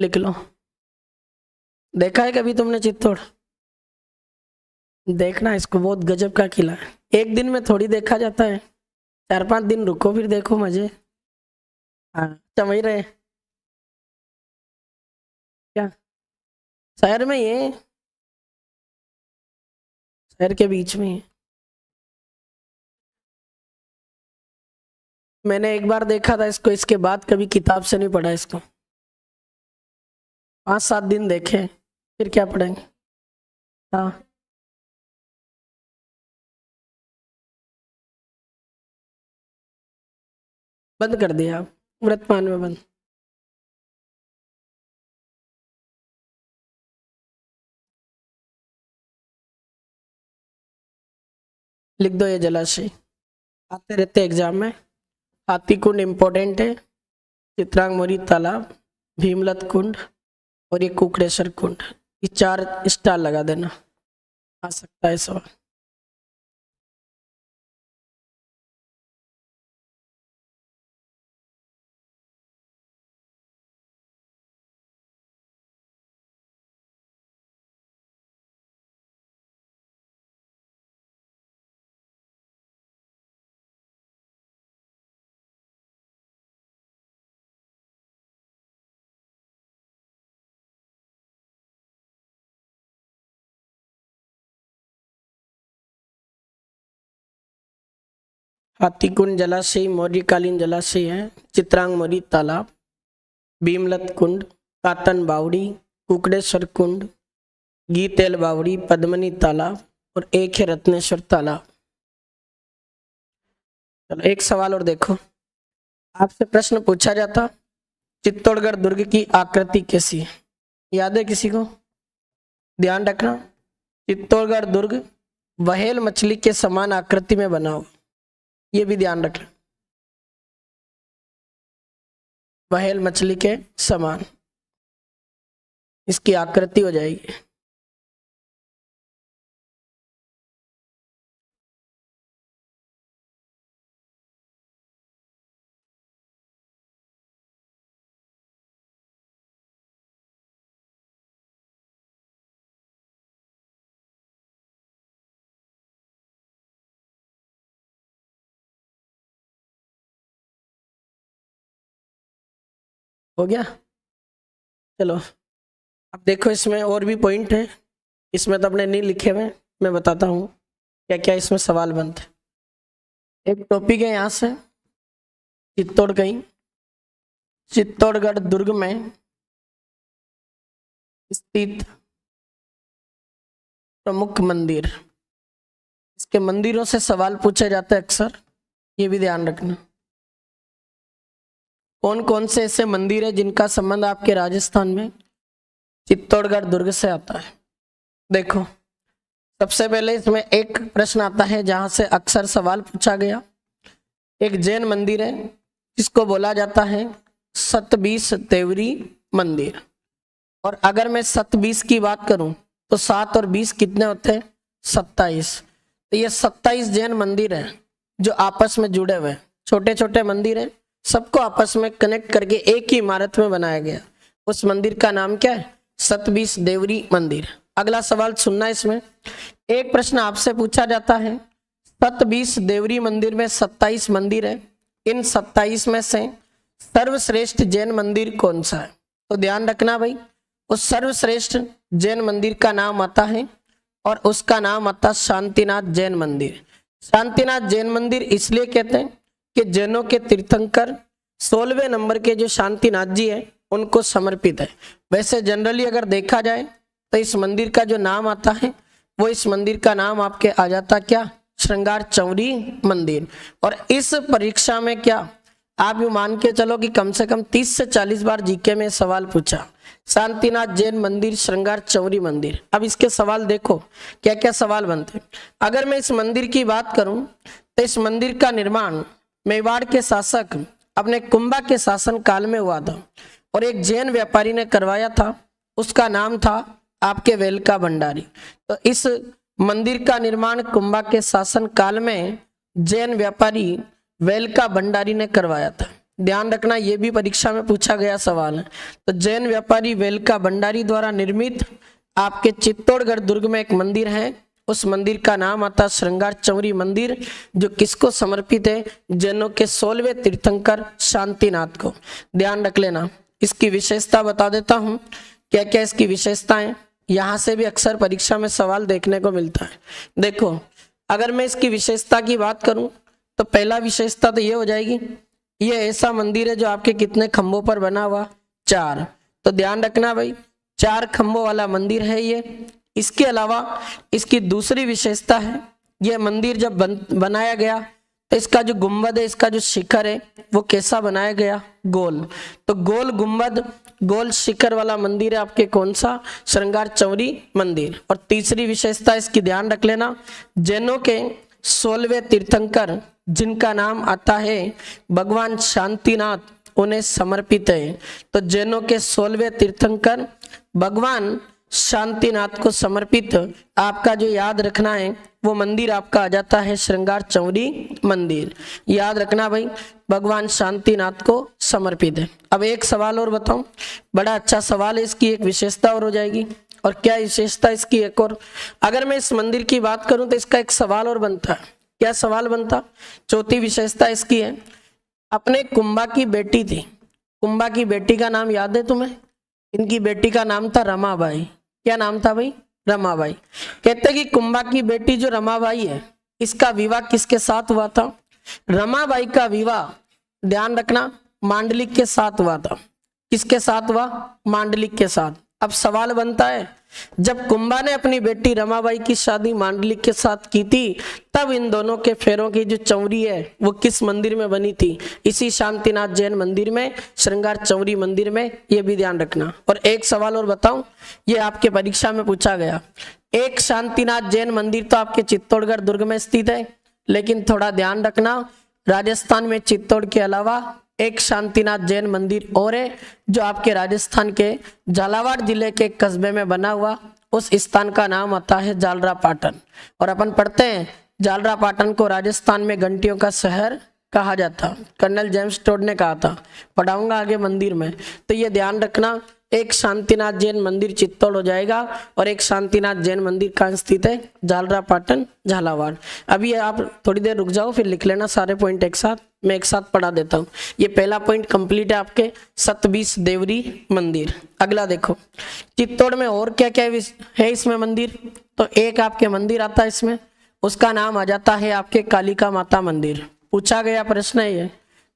लिख लो। देखा है कभी तुमने चित्तौड़? देखना, इसको बहुत गजब का किला है, एक दिन में थोड़ी देखा जाता है, 4-5 दिन रुको फिर देखो मजे। हाँ समझ रहे? क्या शहर में? ये शहर के बीच में है। मैंने एक बार देखा था इसको, इसके बाद कभी किताब से नहीं पढ़ा इसको। 5-7 दिन देखे, फिर क्या पढ़ेंगे। हाँ बंद कर दिया आप, वर्तमान में बंद। लिख दो ये जलाशय, आते रहते एग्जाम में। हाथी कुंड इम्पोर्टेंट है, चित्रांग मोरी तालाब, भीमलत कुंड और ये कुकड़ेश्वर कुंड, ये 4 स्टार लगा देना, आ सकता है सवाल। हाथीकुंड जलाशय मौर्यकालीन जलाशय है, चित्रांग मोरी तालाब, भीमलत कुंड, कातन बावड़ी, कुकड़ेश्वर कुंड, गीतेल बावड़ी, पद्मनी तालाब और एक है रत्नेश्वर तालाब। चलो एक सवाल और देखो, आपसे प्रश्न पूछा जाता चित्तौड़गढ़ दुर्ग की आकृति कैसी है, याद है किसी को? ध्यान रखना, चित्तौड़गढ़ दुर्ग व्हेल मछली के समान आकृति में बना हो, ये भी ध्यान रखना, व्हेल मछली के समान इसकी आकृति हो जाएगी। हो गया? चलो अब देखो, इसमें और भी पॉइंट है, इसमें तो अपने नहीं लिखे हुए, मैं बताता हूँ क्या क्या इसमें सवाल बनते। एक टॉपिक है यहाँ से, चित्तौड़गढ़ दुर्ग में स्थित प्रमुख मंदिर, इसके मंदिरों से सवाल पूछे जाते हैं अक्सर, ये भी ध्यान रखना। कौन कौन से ऐसे मंदिर है जिनका संबंध आपके राजस्थान में चित्तौड़गढ़ दुर्ग से आता है? देखो सबसे पहले इसमें एक प्रश्न आता है जहां से अक्सर सवाल पूछा गया, एक जैन मंदिर है जिसको बोला जाता है सतबीस देवरी मंदिर। और अगर मैं 27 की बात करूं तो 7 और 20 कितने होते हैं? 27। तो ये 27 जैन मंदिर है जो आपस में जुड़े हुए, छोटे छोटे मंदिर है, सबको आपस में कनेक्ट करके एक ही इमारत में बनाया गया। उस मंदिर का नाम क्या है? सतबीस देवरी मंदिर। अगला सवाल सुनना, इसमें एक प्रश्न आपसे पूछा जाता है, सतबीस देवरी मंदिर में 27 मंदिर है, इन 27 में से सर्वश्रेष्ठ जैन मंदिर कौन सा है? तो ध्यान रखना भाई, उस सर्वश्रेष्ठ जैन मंदिर का नाम आता है और उसका नाम आता शांतिनाथ जैन मंदिर। शांतिनाथ जैन मंदिर इसलिए कहते हैं कि जैनों के तीर्थंकर 16वें नंबर के जो शांतिनाथ जी है उनको समर्पित है। वैसे जनरली अगर देखा जाए तो इस मंदिर का जो नाम आता है वो इस मंदिर का नाम आपके आ जाता क्या? श्रृंगार चौरी मंदिर। और इस परीक्षा में क्या आप यू मान के चलो कि कम से कम 30 से 40 बार जीके में सवाल पूछा, शांतिनाथ जैन मंदिर, श्रृंगार चौरी मंदिर। अब इसके सवाल देखो क्या क्या सवाल बनते। अगर मैं इस मंदिर की बात करूं तो इस मंदिर का निर्माण मेवाड़ के शासक अपने कुंभा के शासन काल में हुआ था और एक जैन व्यापारी ने करवाया था, उसका नाम था आपके वेलका भंडारी। तो इस मंदिर का निर्माण कुंभा के शासन काल में जैन व्यापारी वेलका भंडारी ने करवाया था। ध्यान रखना, यह भी परीक्षा में पूछा गया सवाल है। तो जैन व्यापारी वेलका भंडारी द्वारा निर्मित आपके चित्तौड़गढ़ दुर्ग में एक मंदिर है, उस मंदिर का नाम आता श्रृंगार चौरी मंदिर, जो किसको समर्पित है? जैनों के 16वें तीर्थंकर शांतिनाथ को। ध्यान रख लेना। इसकी विशेषता बता देता हूं, क्या क्या इसकी विशेषताएं, यहां से भी अक्सर परीक्षा में सवाल देखने को मिलता है। देखो अगर मैं इसकी विशेषता की बात करूं तो पहला विशेषता तो ये हो जाएगी, ये ऐसा मंदिर है जो आपके कितने खंभों पर बना हुआ? 4। तो ध्यान रखना भाई, 4 खंभों वाला मंदिर है ये। इसके अलावा इसकी दूसरी विशेषता है, यह मंदिर जब बनाया गया तो इसका जो गुंबद है, इसका जो शिखर है वो कैसा बनाया गया? गोल। तो गोल गुंबद, गोल शिखर वाला मंदिर है आपके कौन सा? श्रृंगार चौरी मंदिर। और तीसरी विशेषता इसकी ध्यान रख लेना, जैनों के 16वें तीर्थंकर जिनका नाम आता है भगवान शांतिनाथ, उन्हें समर्पित है। तो जैनों के 16वें तीर्थंकर भगवान शांतिनाथ को समर्पित आपका जो याद रखना है वो मंदिर आपका आ जाता है श्रृंगार चौरी मंदिर। याद रखना भाई, भगवान शांतिनाथ को समर्पित है। अब एक सवाल और बताऊं, बड़ा अच्छा सवाल है, इसकी एक विशेषता और हो जाएगी। और क्या विशेषता इसकी एक और, अगर मैं इस मंदिर की बात करूं तो इसका एक सवाल और बनता है। क्या सवाल बनता? चौथी विशेषता इसकी है, अपने कुंभा की बेटी थी। कुंभा की बेटी का नाम याद है तुम्हें? इनकी बेटी का नाम था रमाबाई। क्या नाम था भाई? रमाबाई। कहते कि कुंभा की बेटी जो रमाबाई है, इसका विवाह किसके साथ हुआ था? रमाबाई का विवाह, ध्यान रखना, मांडलिक के साथ हुआ था। किसके साथ हुआ? मांडलिक के साथ। अब सवाल बनता है, जब कुंभा ने अपनी बेटी रमाबाई की शादी मांडलिक के साथ की थी, तब इन दोनों के फेरों की जो चौरी है वो किस मंदिर में बनी थी? इसी शांतिनाथ जैन मंदिर में, श्रृंगार चौरी मंदिर में। ये भी ध्यान रखना। और एक सवाल और बताऊं, ये आपके परीक्षा में पूछा गया। एक शांतिनाथ जैन मंदिर तो आपके चित्तौड़गढ़ दुर्ग में स्थित है, लेकिन थोड़ा ध्यान रखना, राजस्थान में चित्तौड़ के अलावा एक शांतिनाथ जैन मंदिर और है जो आपके राजस्थान के झालावाड़ जिले के कस्बे में बना हुआ। उस स्थान का नाम आता है जालरा पाटन। और अपन पढ़ते हैं जालरा पाटन को राजस्थान में घंटियों का शहर कहा जाता। कर्नल जेम्स टोड ने कहा था, पढ़ाऊंगा आगे मंदिर में। तो ये ध्यान रखना, एक शांतिनाथ जैन मंदिर चित्तौड़ हो जाएगा और एक शांतिनाथ जैन मंदिर कहाँ स्थित है? जालरा पाटन, झालावाड़। अभी आप थोड़ी देर रुक जाओ, फिर लिख लेना सारे पॉइंट एक साथ, मैं एक साथ पढ़ा देता हूँ। ये पहला पॉइंट कंप्लीट है आपके, सतबीस देवरी मंदिर। अगला देखो, चित्तौड़ में और क्या क्या है इसमें मंदिर? तो एक आपके मंदिर आता है इसमें, उसका नाम आ जाता है आपके कालिका माता मंदिर। पूछा गया प्रश्न है ये,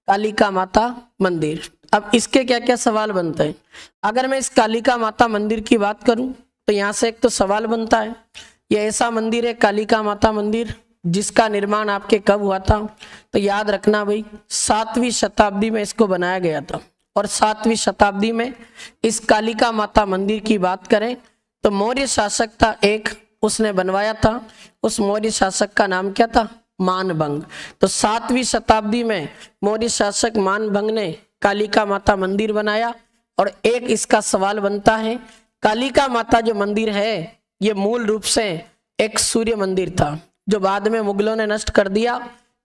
कालिका माता मंदिर। अब इसके क्या क्या सवाल बनते हैं? अगर मैं इस कालिका माता मंदिर की बात करूं तो यहाँ से एक तो सवाल बनता है, ये ऐसा मंदिर है कालिका माता मंदिर जिसका निर्माण आपके कब हुआ था? तो याद रखना भाई, 7वीं शताब्दी में इसको बनाया गया था। और 7वीं शताब्दी में इस कालिका माता मंदिर की बात करें तो मौर्य शासक था एक, उसने बनवाया था। उस मौर्य शासक का नाम क्या था? मानभंग। तो 7वीं शताब्दी में मौर्य शासक मानभंग ने कालिका माता मंदिर बनाया। और एक इसका सवाल बनता है, कालिका माता जो मंदिर है ये मूल रूप से एक सूर्य मंदिर था जो बाद में मुगलों ने नष्ट कर दिया,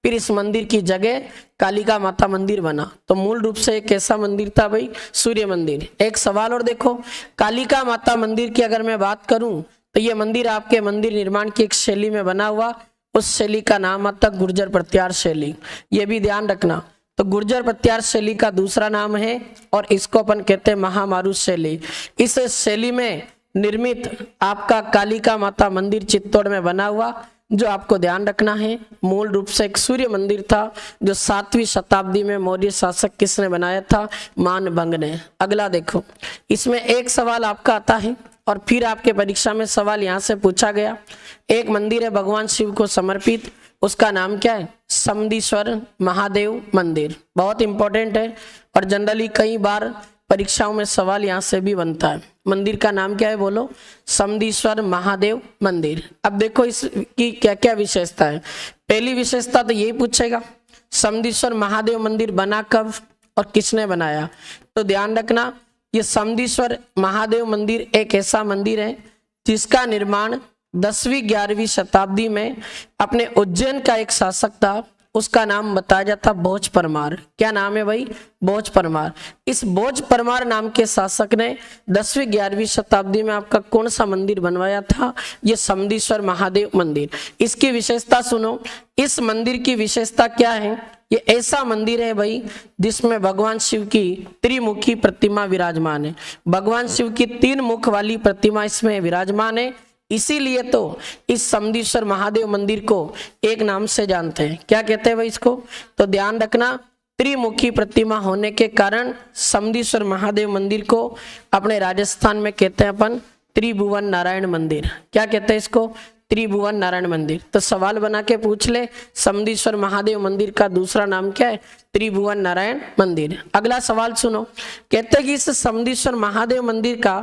फिर इस मंदिर की जगह कालिका माता मंदिर बना। तो मूल रूप से एक कैसा मंदिर था भाई? सूर्य मंदिर। एक सवाल और देखो, कालिका माता मंदिर की अगर मैं बात करूं तो ये मंदिर आपके मंदिर निर्माण की एक शैली में बना हुआ, उस शैली का नाम आता गुर्जर प्रत्यार शैली। ये भी ध्यान रखना। तो गुर्जर प्रत्यार शैली का दूसरा नाम है और इसको अपन कहते हैं महामारू शैली। इस शैली में निर्मित आपका कालिका माता मंदिर चित्तौड़ में बना हुआ, जो आपको ध्यान रखना है मूल रूप से एक सूर्य मंदिर था जो 7वीं शताब्दी में मौर्य शासक किसने बनाया था? मानभंग ने। अगला देखो, इसमें एक सवाल आपका आता है और फिर आपके परीक्षा में सवाल यहाँ से पूछा गया। एक मंदिर है भगवान शिव को समर्पित, उसका नाम क्या है? समदीश्वर महादेव मंदिर। बहुत इंपॉर्टेंट है और जनरली कई बार परीक्षाओं में सवाल यहाँ से भी बनता है। मंदिर का नाम क्या है बोलो? समदीश्वर महादेव मंदिर। अब देखो इसकी क्या क्या विशेषता है। पहली विशेषता तो यही पूछेगा, समदीश्वर महादेव मंदिर बना कब और किसने बनाया? तो ध्यान रखना, ये समदीश्वर महादेव मंदिर एक ऐसा मंदिर है जिसका निर्माण 10वीं 11वीं शताब्दी में अपने उज्जैन का एक शासक था, उसका नाम बताया जाता भोज परमार। क्या नाम है भाई? भोज परमार। इस भोज परमार नाम के शासक ने 10वीं 11वीं शताब्दी में आपका कौन सा मंदिर बनवाया था? ये समदीश्वर महादेव मंदिर। इसकी विशेषता सुनो, इस मंदिर की विशेषता क्या है? ये ऐसा मंदिर है भाई जिसमें भगवान शिव की त्रिमुखी प्रतिमा विराजमान है। भगवान शिव की 3 मुख वाली प्रतिमा इसमें विराजमान है। इसीलिए तो इस समदीश्वर महादेव मंदिर को एक नाम से जानते हैं। क्या कहते हैं भाई इसको? तो ध्यान रखना, त्रिमुखी प्रतिमा होने के कारण समदीश्वर महादेव मंदिर को अपने राजस्थान में कहते हैं अपन त्रिभुवन नारायण मंदिर। क्या कहते हैं इसको? त्रिभुवन नारायण मंदिर। तो सवाल बना के पूछ ले, समदीश्वर महादेव मंदिर का दूसरा नाम क्या है? त्रिभुवन नारायण मंदिर। अगला सवाल सुनो, कहते हैं कि इस समदीश्वर महादेव मंदिर का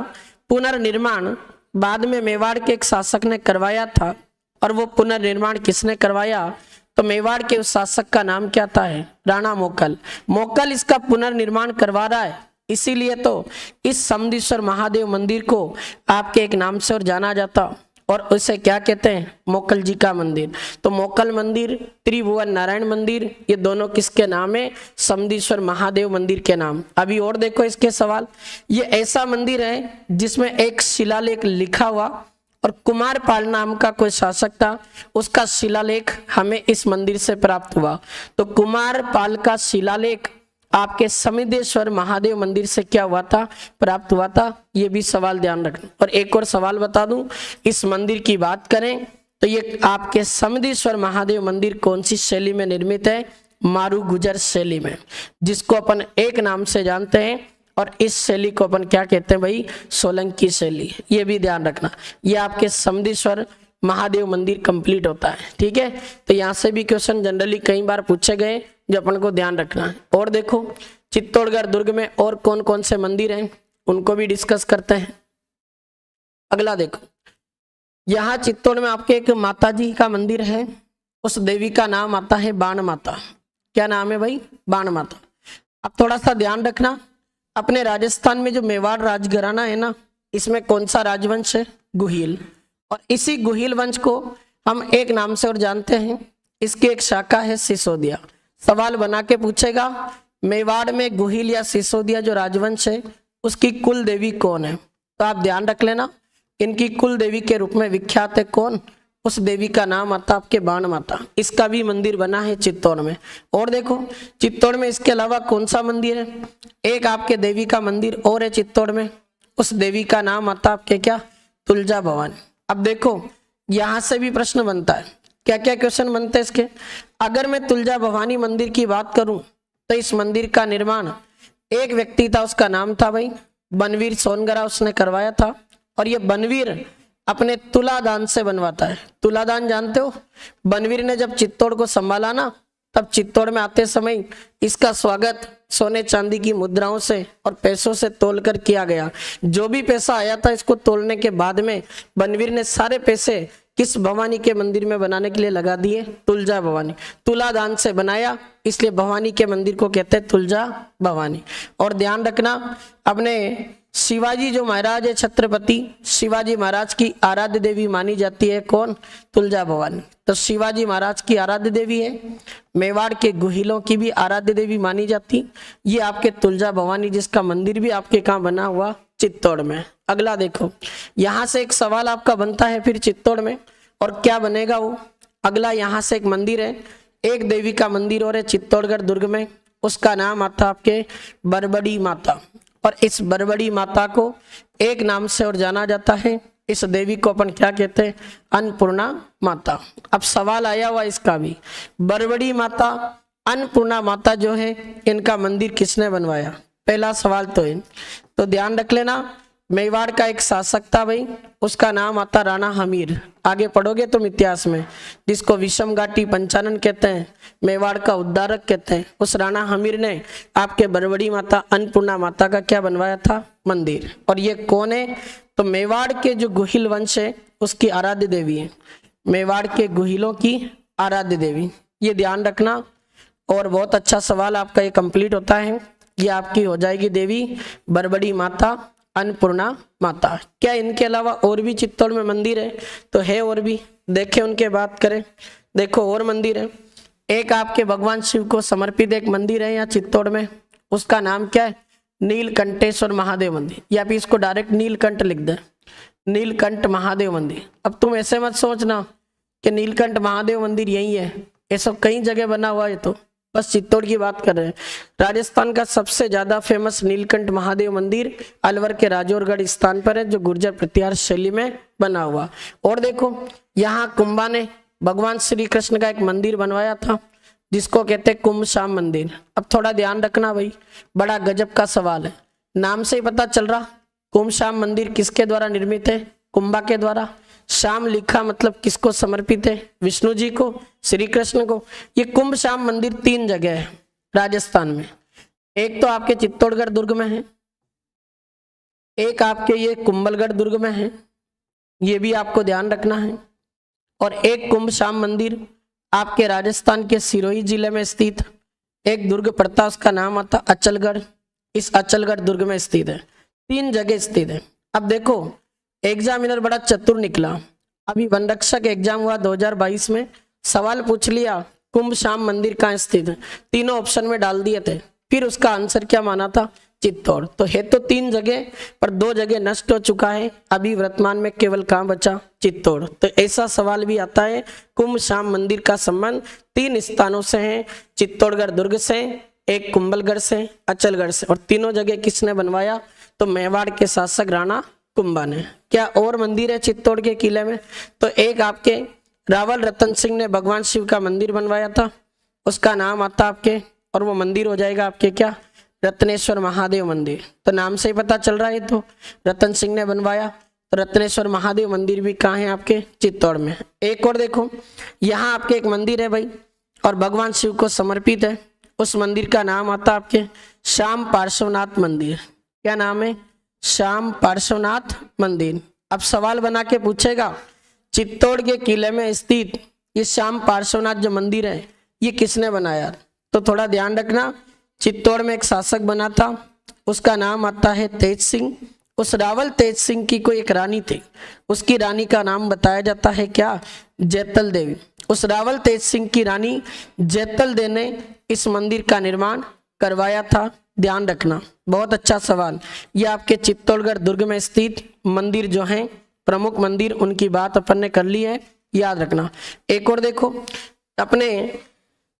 पुनर्निर्माण बाद में मेवाड़ के एक शासक ने करवाया था, और वो पुनर्निर्माण किसने करवाया? तो मेवाड़ के उस शासक का नाम क्या था? है राणा मोकल। मोकल इसका पुनर्निर्माण करवा रहा है, इसीलिए तो इस समदीश्वर महादेव मंदिर को आपके एक नाम से और जाना जाता, और उसे क्या कहते हैं? मोकल जी का मंदिर। तो मोकल मंदिर, त्रिभुवन नारायण मंदिर, ये दोनों किसके नाम है? समदीश्वर महादेव मंदिर के नाम। अभी और देखो इसके सवाल। ये ऐसा मंदिर है जिसमें एक शिलालेख लिखा हुआ, और कुमारपाल नाम का कोई शासक था, उसका शिलालेख हमें इस मंदिर से प्राप्त हुआ। तो कुमारपाल का शिलालेख आपके समिदेश्वर महादेव मंदिर से क्या हुआ था? प्राप्त हुआ था। ये भी सवाल ध्यान रखना। और एक और सवाल बता दूं, इस मंदिर की बात करें तो ये आपके समिदेश्वर महादेव मंदिर कौन सी शैली में निर्मित है? मारू गुजर शैली में, जिसको अपन एक नाम से जानते हैं, और इस शैली को अपन क्या कहते हैं भाई? सोलंकी शैली। ये भी ध्यान रखना। ये आपके समदीश्वर महादेव मंदिर कंप्लीट होता है, ठीक है। तो यहाँ से भी क्वेश्चन जनरली कई बार पूछे गए, जो अपन को ध्यान रखना है। और देखो चित्तौड़गढ़ दुर्ग में और कौन कौन से मंदिर हैं, उनको भी डिस्कस करते हैं। अगला देखो, यहाँ चित्तौड़ में आपके एक माता जी का मंदिर है, उस देवी का नाम आता है बाण माता। क्या नाम है भाई? बाण माता। अब थोड़ा सा ध्यान रखना, अपने राजस्थान में जो मेवाड़ राजघराना है ना, इसमें कौन सा राजवंश है? गुहिल। और इसी गुहिल वंश को हम एक नाम से और जानते हैं, इसकी एक शाखा है सिसोदिया। सवाल बना के पूछेगा, मेवाड़ में गुहिल या सिसोदिया जो राजवंश है, उसकी कुल देवी कौन है? तो आप ध्यान रख लेना, इनकी कुल देवी के रूप में विख्यात है कौन? उस देवी का नाम आता आपके बाण माता। इसका भी मंदिर बना है चित्तौड़ में। और देखो चित्तौड़ में इसके अलावा कौन सा मंदिर है? एक आपके देवी का मंदिर और है चित्तौड़ में, उस देवी का नाम आता आपके क्या? तुलजा भवानी। अब देखो यहां से भी प्रश्न बनता है, क्या क्या क्वेश्चन बनते हैं इसके। अगर मैं तुलजा भवानी मंदिर की बात करूं तो इस मंदिर का निर्माण एक व्यक्ति था, उसका नाम था भाई बनवीर सोनगरा, उसने करवाया था। और ये बनवीर अपने तुलादान से बनवाता है। तुलादान जानते हो? बनवीर ने जब चित्तौड़ को संभाला ना, तब चित्तौड़ में आते समय इसका स्वागत सोने चांदी की मुद्राओं से और पैसों से तोलकर किया गया। जो भी पैसा आया था इसको तोलने के बाद में बनवीर ने सारे पैसे किस भवानी के मंदिर में बनाने के लिए लगा दिए? तुलजा भवानी। तुलादान से बनाया, इसलिए भवानी के मंदिर को कहते हैं तुलजा भवानी। और ध्यान रखना, अपने शिवाजी जो महाराज है, छत्रपति शिवाजी महाराज की आराध्य देवी मानी जाती है कौन? तुलजा भवानी। तो शिवाजी महाराज की आराध्य देवी है, मेवाड़ के गुहिलों की भी आराध्य देवी मानी जाती, ये आपके तुलजा भवानी, जिसका मंदिर भी आपके कहाँ बना हुआ? चित्तौड़ में। अगला देखो, यहां से एक सवाल आपका बनता है फिर चित्तौड़ में, और क्या बनेगा वो? अगला यहां से एक मंदिर है, एक देवी का मंदिर और है चित्तौड़गढ़ दुर्ग में, उसका नाम आता आपके बरबड़ी माता। और इस बरबड़ी माता को एक नाम से और जाना जाता है, इस देवी को अपन क्या कहते हैं? अन्नपूर्णा माता। अब सवाल आया हुआ इसका भी, बरबड़ी माता, अन्नपूर्णा माता जो है, इनका मंदिर किसने बनवाया? पहला सवाल तो है। तो ध्यान रख लेना, मेवाड़ का एक शासक था भाई, उसका नाम आता राणा हमीर। आगे पढ़ोगे तुम इतिहास में, जिसको विषम घाटी पंचानन कहते हैं, मेवाड़ का उद्धारक कहते हैं, उस राणा हमीर ने आपके बरबड़ी माता अन्नपूर्णा माता का क्या बनवाया था? मंदिर। और ये कौन है? तो मेवाड़ के जो गुहिल वंश है उसकी आराध्य देवी है, मेवाड़ के गुहिलों की आराध्य देवी। ये ध्यान रखना। और बहुत अच्छा सवाल आपका ये कंप्लीट होता है, ये आपकी हो जाएगी देवी बरबड़ी माता, अन्नपूर्णा माता। क्या इनके अलावा और भी चित्तौड़ में मंदिर है? तो है और भी, देखें उनके बात करें। देखो और मंदिर है, एक आपके भगवान शिव को समर्पित एक मंदिर है यहाँ चित्तौड़ में, उसका नाम क्या है? नीलकंठेश्वर महादेव मंदिर, या फिर इसको डायरेक्ट नीलकंठ लिख दे, नीलकंठ महादेव मंदिर। अब तुम ऐसे मत सोचना कि नीलकंठ महादेव मंदिर यही है, ऐसा कई जगह बना हुआ है, तो बस चित्तौड़ की बात कर रहे हैं। राजस्थान का सबसे ज्यादा फेमस नीलकंठ महादेव मंदिर अलवर के राजौरगढ़ स्थान पर है, जो गुर्जर प्रतिहार शैली में बना हुआ। और देखो यहाँ कुंभा ने भगवान श्री कृष्ण का एक मंदिर बनवाया था, जिसको कहते हैं कुंभ श्याम मंदिर। अब थोड़ा ध्यान रखना भाई, बड़ा गजब का सवाल है, नाम से ही पता चल रहा, कुंभ श्याम मंदिर किसके द्वारा निर्मित है? कुंभा के द्वारा। श्याम लिखा मतलब किसको समर्पित है? विष्णु जी को, श्री कृष्ण को। ये कुंभ श्याम मंदिर 3 जगह है राजस्थान में, एक तो आपके चित्तौड़गढ़ दुर्ग में है, एक आपके ये कुंभलगढ़ दुर्ग में है, ये भी आपको ध्यान रखना है, और एक कुंभ श्याम मंदिर आपके राजस्थान के सिरोही जिले में स्थित एक दुर्ग पड़ता, उसका नाम आता अचलगढ़। इस अचलगढ़ दुर्ग में स्थित है। 3 जगह स्थित है। अब देखो एग्जामिनर बड़ा चतुर निकला। अभी वन रक्षक एग्जाम हुआ 2022 में, सवाल पूछ लिया कुंभ श्याम मंदिर कहाँ स्थित है, तीनों ऑप्शन में डाल दिए थे। फिर उसका आंसर क्या माना था, चित्तौड़। तो है तो 3 जगह, पर 2 जगह नष्ट हो चुका है। अभी वर्तमान में केवल कहाँ बचा, चित्तौड़। तो ऐसा सवाल भी आता है। कुंभ श्याम मंदिर का संबंध 3 स्थानों से है, चित्तौड़गढ़ दुर्ग से, एक कुंभलगढ़ से, अचलगढ़ से। और तीनों जगह किसने बनवाया, तो मेवाड़ के शासक राणा कुंभा ने। क्या और मंदिर है चित्तौड़ के किले में, तो एक आपके रावल रतन सिंह ने भगवान शिव का मंदिर बनवाया था, उसका नाम आता आपके, और वो मंदिर हो जाएगा आपके क्या, रत्नेश्वर महादेव मंदिर। तो नाम से ही पता चल रहा है, तो रतन सिंह ने बनवाया। तो रत्नेश्वर महादेव मंदिर भी कहाँ है, आपके चित्तौड़ में। एक और देखो, यहाँ आपके एक मंदिर है भाई, और भगवान शिव को समर्पित है। उस मंदिर का नाम आता आपके श्याम पार्श्वनाथ मंदिर। क्या नाम है, श्याम पार्श्वनाथ मंदिर। अब सवाल बना के पूछेगा चित्तौड़ के किले में स्थित ये श्याम पार्श्वनाथ जो मंदिर है ये किसने बनाया, तो थोड़ा ध्यान रखना। चित्तौड़ में एक शासक बना था, उसका नाम आता है तेज सिंह। उस रावल तेज सिंह की कोई एक रानी थी, उसकी रानी का नाम बताया जाता है क्या, जैतल देवी। उस रावल तेज सिंह की रानी जैतल देवी ने इस मंदिर का निर्माण करवाया था। ध्यान रखना, बहुत अच्छा सवाल। ये आपके चित्तौड़गढ़ दुर्ग में स्थित मंदिर जो हैं, प्रमुख मंदिर, उनकी बात अपन ने कर ली है, याद रखना। एक और देखो, अपने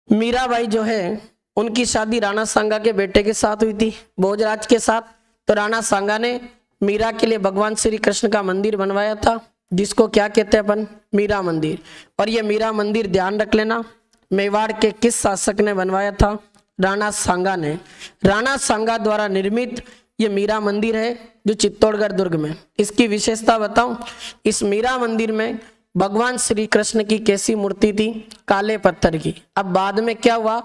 मीराबाई जो है उनकी शादी राणा सांगा के बेटे के साथ हुई थी, भोजराज के साथ। तो राणा सांगा ने मीरा के लिए भगवान श्री कृष्ण का मंदिर बनवाया था, जिसको क्या कहते हैं अपन, मीरा मंदिर। और ये मीरा मंदिर ध्यान रख लेना, मेवाड़ के किस शासक ने बनवाया था, राणा सांगा ने। राणा सांगा द्वारा निर्मित ये मीरा मंदिर है जो चित्तौड़गढ़ दुर्ग में। इसकी विशेषता बताऊं, इस मीरा मंदिर में भगवान श्री कृष्ण की कैसी मूर्ति थी, काले पत्थर की। अब बाद में क्या हुआ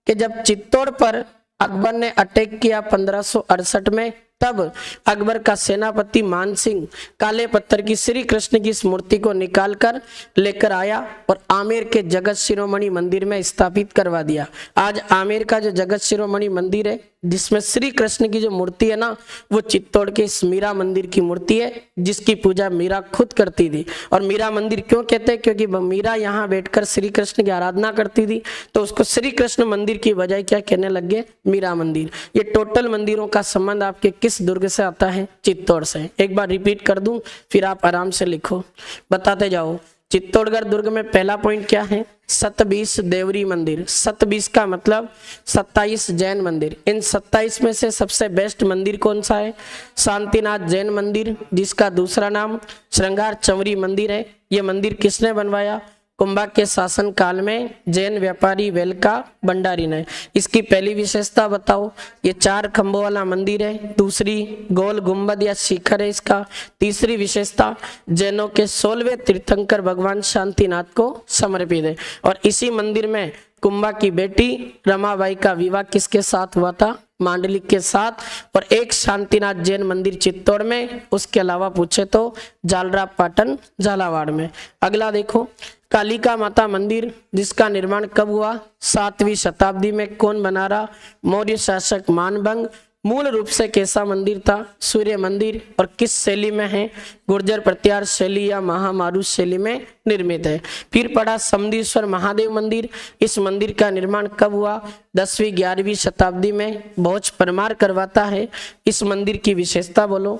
कि जब चित्तौड़ पर अकबर ने अटैक किया 1568 में, तब अकबर का सेनापति मान सिंह काले पत्थर की श्री कृष्ण की इस मूर्ति को निकालकर लेकर आया और आमेर के जगत शिरोमणि मंदिर में स्थापित करवा दिया। आज आमेर का जो जगत शिरोमणि मंदिर है, जिसमें श्री कृष्ण की जो मूर्ति है ना, वो चित्तौड़ के इस मीरा मंदिर की मूर्ति है, जिसकी पूजा मीरा खुद करती थी। और मीरा मंदिर क्यों कहते हैं, क्योंकि मीरा यहाँ बैठकर श्री कृष्ण की आराधना करती थी, तो उसको श्री कृष्ण मंदिर की बजाय क्या कहने लग गए, मीरा मंदिर। ये टोटल मंदिरों का संबंध आपके किस दुर्ग से आता है, चित्तौड़ से। एक बार रिपीट कर दूं, फिर आप आराम से लिखो, बताते जाओ। चित्तौड़गढ़ दुर्ग में पहला पॉइंट क्या है, 27 देवरी मंदिर। 27 का मतलब 27 जैन मंदिर। इन 27 में से सबसे बेस्ट मंदिर कौन सा है, शांतिनाथ जैन मंदिर, जिसका दूसरा नाम श्रृंगार चंवरी मंदिर है। ये मंदिर किसने बनवाया, कुंभा के शासन काल में जैन व्यापारी वेलका भंडारी ने। इसकी पहली विशेषता बताओ, ये 4 खंभों वाला मंदिर है। दूसरी, गोल गुंबद या शिखर है इसका। तीसरी विशेषता, जैनों के 16वें तीर्थंकर भगवान शांतिनाथ को समर्पित है। और इसी मंदिर में कुंभा की बेटी रमाबाई का विवाह किसके साथ हुआ था, मांडलिक के साथ। और एक शांतिनाथ जैन मंदिर चित्तौड़ में, उसके अलावा पूछे तो जालरा पाटन झालावाड़ में। अगला देखो, कालिका माता मंदिर, जिसका निर्माण कब हुआ, 7वीं शताब्दी में। कौन बना रहा, मौर्य शासक मानभंग। मूल रूप से कैसा मंदिर था, सूर्य मंदिर। और किस शैली में है, गुर्जर प्रत्यार शैली या महामारुष शैली में निर्मित है। फिर पड़ा समदीश्वर महादेव मंदिर। इस मंदिर का निर्माण कब हुआ, 10वीं 11वीं शताब्दी में। भोज परमार करवाता है। इस मंदिर की विशेषता बोलो,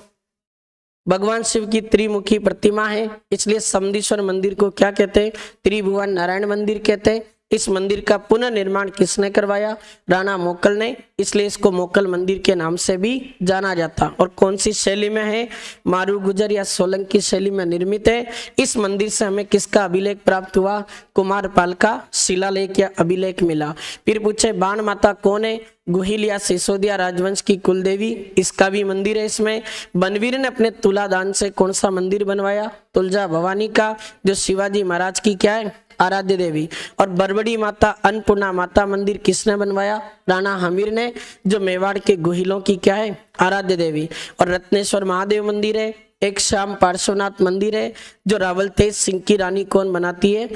भगवान शिव की त्रिमुखी प्रतिमा है, इसलिए समदीश्वर मंदिर को क्या कहते हैं, त्रिभुवन नारायण मंदिर कहते हैं। इस मंदिर का पुनर्निर्माण किसने करवाया, राणा मोकल ने, इसलिए इसको मोकल मंदिर के नाम से भी जाना जाता। और कौन सी शैली में है, मारू गुजर या सोलंकी शैली में निर्मित है। इस मंदिर से हमें किसका अभिलेख प्राप्त हुआ, कुमारपाल का शिलालेख या अभिलेख मिला। फिर पूछे बाण माता कौन है, गुहिल या सिसोदिया राजवंश की कुलदेवी, इसका भी मंदिर है। इसमें बनवीर ने अपने तुलादान से कौन सा मंदिर बनवाया, तुलजा भवानी का, जो शिवाजी महाराज की क्या है, आराध्य देवी। और बरबड़ी माता अन्नपूर्णा माता मंदिर किसने बनवाया, राणा हमीर ने, जो मेवाड़ के गुहिलों की क्या है, आराध्य देवी। और रत्नेश्वर महादेव मंदिर है, एक श्याम पार्श्वनाथ मंदिर है जो रावल तेज सिंह की रानी कौन बनाती है,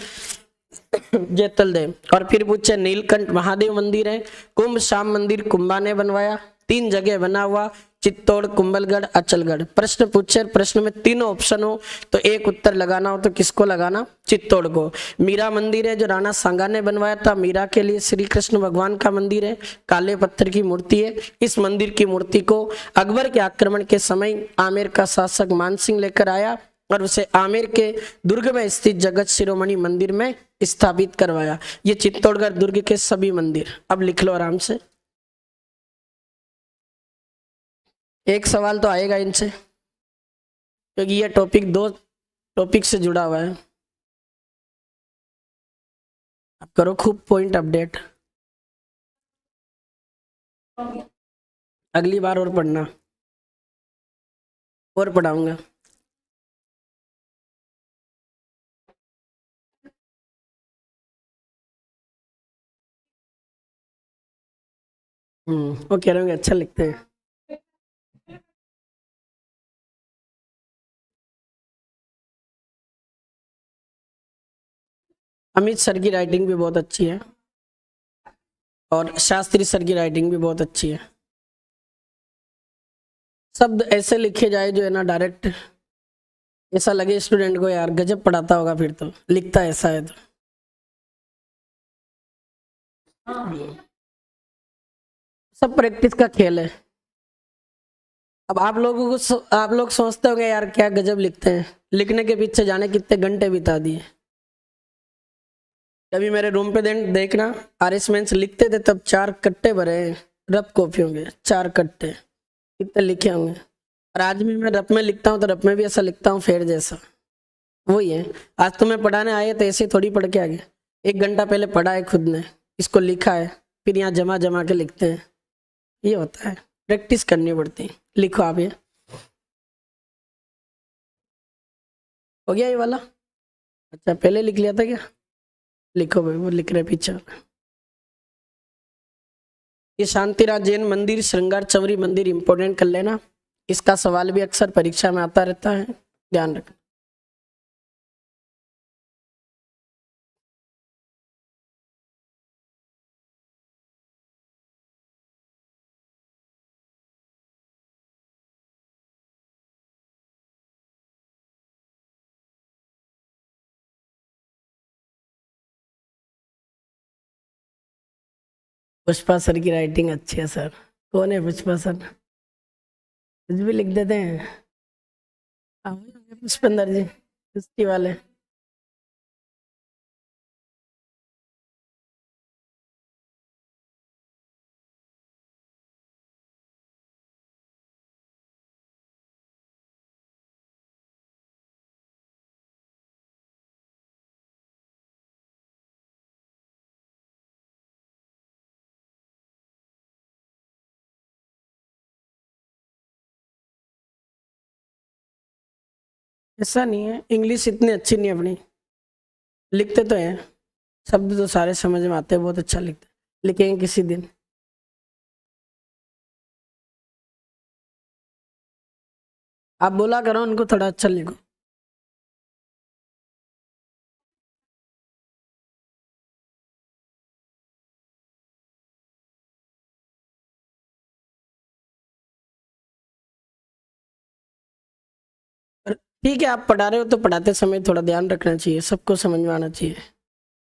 जैतल देव। और फिर पूछे नीलकंठ महादेव मंदिर है, कुंभ श्याम मंदिर कुंभा ने बनवाया, 3 जगह बना हुआ, चित्तौड़, कुंभलगढ़, अचलगढ़। प्रश्न पूछे, प्रश्न में तीनों ऑप्शन हो तो एक उत्तर लगाना हो तो किसको लगाना, चित्तौड़ को। मीरा मंदिर है जो राणा सांगा ने बनवाया था, मीरा के लिए श्री कृष्ण भगवान का मंदिर है, काले पत्थर की मूर्ति है। इस मंदिर की मूर्ति को अकबर के आक्रमण के समय आमेर का शासक मानसिंह लेकर आया और उसे आमेर के दुर्ग में स्थित जगत शिरोमणि मंदिर में स्थापित करवाया। ये चित्तौड़गढ़ दुर्ग के सभी मंदिर। अब लिख लो आराम से, एक सवाल तो आएगा इनसे, क्योंकि ये टॉपिक 2 टॉपिक से जुड़ा हुआ है। अब करो खूब पॉइंट अपडेट, अगली बार और पढ़ना, और पढ़ाऊंगा। वो कह रहे होंगे अच्छा लिखते हैं। अमित सर की राइटिंग भी बहुत अच्छी है और शास्त्री सर की राइटिंग भी बहुत अच्छी है। शब्द ऐसे लिखे जाए जो है ना डायरेक्ट ऐसा लगे स्टूडेंट को यार गजब पढ़ाता होगा, फिर तो लिखता ऐसा है तो। सब प्रैक्टिस का खेल है। अब आप लोगों को आप लोग सोचते होंगे यार क्या गजब लिखते हैं, लिखने के पीछे जाने कितने घंटे बिता दिए। कभी मेरे रूम पे देखना, आरिस मेंस लिखते थे तब 4 कट्टे भरे हैं रफ कॉपियों के, 4 कट्टे कितने लिखे होंगे। और आज भी मैं रफ में लिखता हूँ तो रफ में भी ऐसा लिखता हूँ फेर जैसा। वही है, आज तुम्हें पढ़ाने आए तो ऐसे थोड़ी पढ़ के आ गए, 1 घंटा पहले पढ़ा है खुद ने, इसको लिखा है, फिर यहाँ जमा जमा के लिखते हैं। ये होता है, प्रैक्टिस करनी पड़ती है। लिखो आप, ये हो गया ये वाला। अच्छा पहले लिख लिया था क्या, लिखो भाई, वो लिख रहे पीछे। ये शांतिराज जैन मंदिर, श्रृंगार चौरी मंदिर इंपोर्टेंट कर लेना, इसका सवाल भी अक्सर परीक्षा में आता रहता है, ध्यान रखना। पुष्पा सर की राइटिंग अच्छी है सर। कौन है पुष्पा सर, कुछ भी लिख देते हैं। पुष्पेंद्र जी कुश्ती वाले। ऐसा नहीं है, इंग्लिश इतनी अच्छी नहीं है अपनी, लिखते तो हैं, शब्द तो सारे समझ में आते हैं, बहुत अच्छा लिखते हैं, लिखेंगे किसी दिन। आप बोला करो उनको थोड़ा अच्छा लिखो। पर ठीक है, आप पढ़ा रहे हो तो पढ़ाते समय थोड़ा ध्यान रखना चाहिए, सबको समझ में आना चाहिए।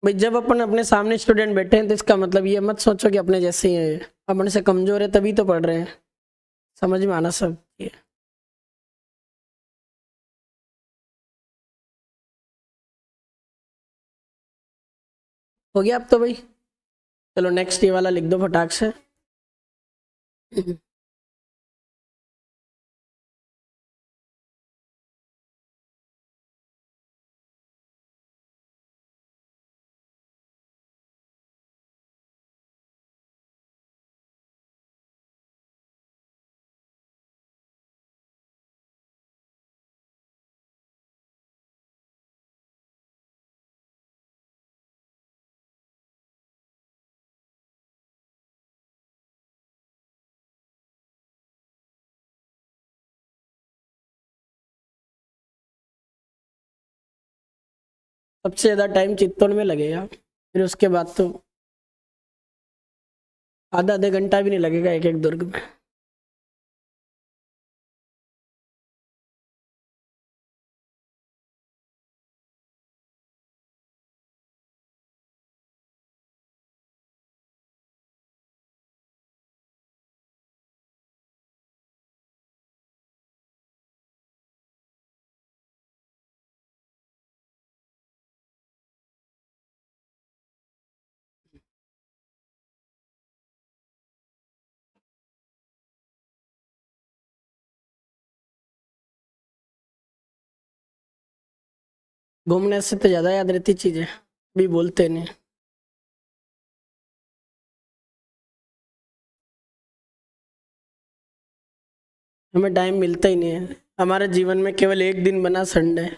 भाई जब अपन अपने सामने स्टूडेंट बैठे हैं तो इसका मतलब ये मत सोचो कि अपने जैसे ही हैं, अपन से कमजोर है तभी तो पढ़ रहे हैं, समझ में आना सब ये। हो गया अब तो भाई, चलो नेक्स्ट ये वाला लिख दो फटाक से। सबसे ज़्यादा टाइम चित्तौड़ में लगेगा, फिर उसके बाद तो आधा आधे घंटा भी नहीं लगेगा एक एक दुर्ग में। घूमने से तो ज़्यादा याद रहती चीज़ें, भी बोलते नहीं। हमें टाइम मिलता ही नहीं है, हमारे जीवन में केवल एक दिन बना संडे।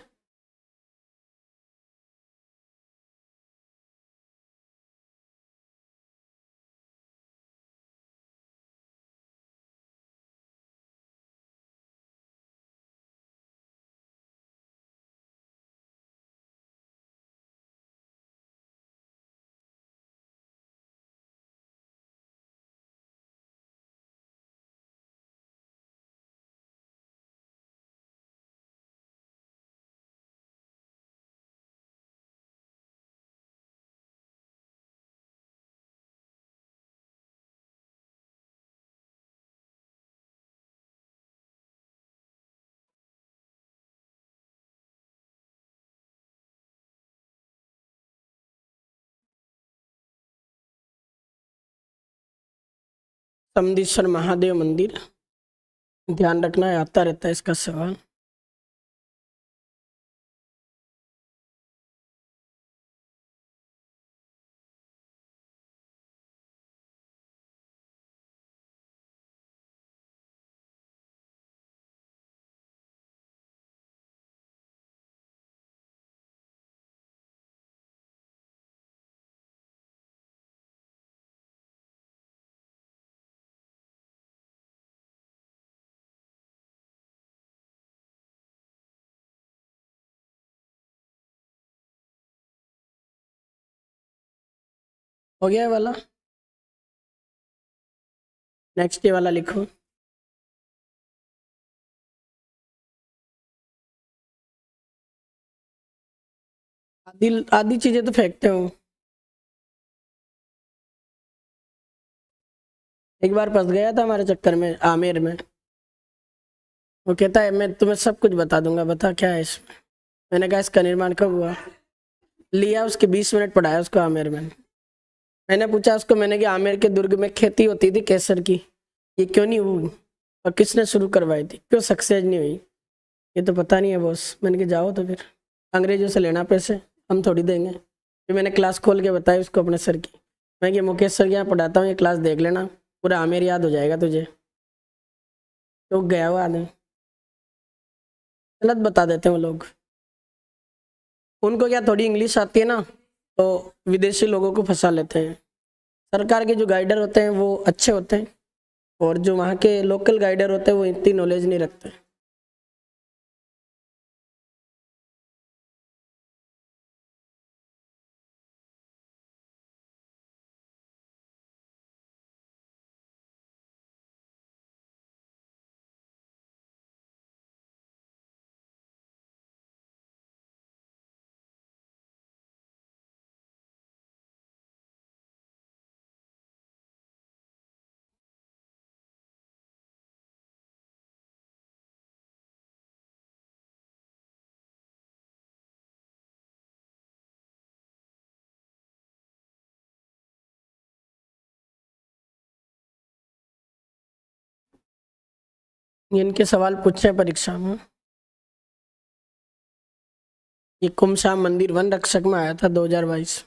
समदेश्वर महादेव मंदिर, ध्यान रखना है, आता रहता है इसका सवाल। हो गया ये वाला, नेक्स्ट ये वाला लिखो। आधी आधी चीजें तो फेंकते हो। एक बार फंस गया था हमारे चक्कर में आमेर में। वो कहता है मैं तुम्हें सब कुछ बता दूंगा, बता क्या है इसमें। मैंने कहा इसका निर्माण कब हुआ। लिया उसके 20 मिनट पढ़ाया उसको आमेर में। मैंने पूछा उसको, मैंने कि आमेर के दुर्ग में खेती होती थी केसर की, ये क्यों नहीं हुई और किसने शुरू करवाई थी, क्यों सक्सेस नहीं हुई। ये तो पता नहीं है बॉस। मैंने कहा जाओ तो फिर अंग्रेजों से लेना पैसे, हम थोड़ी देंगे। फिर मैंने क्लास खोल के बताई उसको अपने सर की। मैं कि मुकेश सर के यहाँ पढ़ाता हूँ, ये क्लास देख लेना, पूरा आमेर याद हो जाएगा तुझे। तो गया हुआ आदमी, गलत बता देते हैं वो लोग। उनको क्या थोड़ी इंग्लिश आती है ना, तो विदेशी लोगों को फंसा लेते हैं। सरकार के जो गाइडर होते हैं वो अच्छे होते हैं, और जो वहाँ के लोकल गाइडर होते हैं वो इतनी नॉलेज नहीं रखते। इनके सवाल पूछे परीक्षा में। ये कुमशाम मंदिर वन रक्षक में आया था 2022।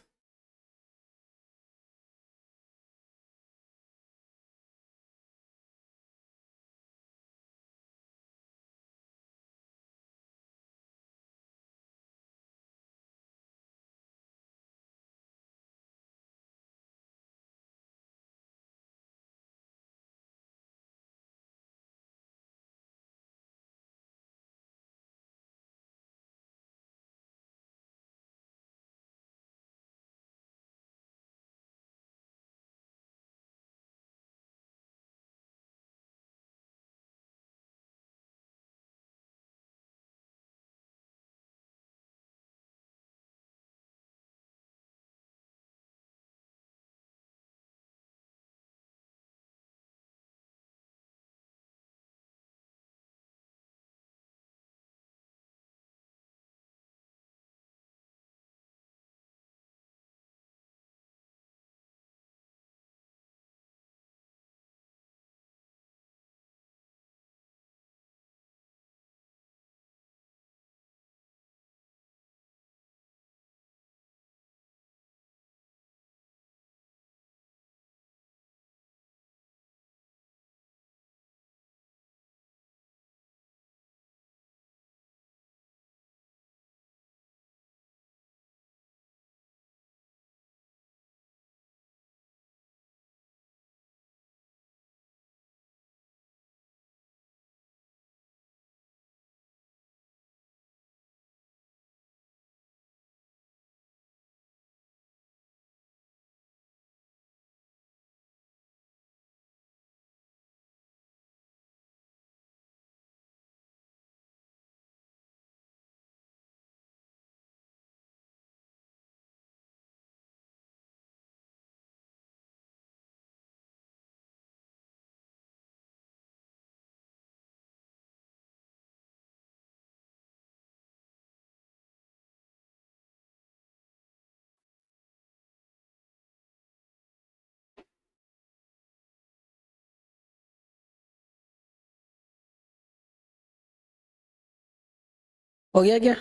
हो गया क्या?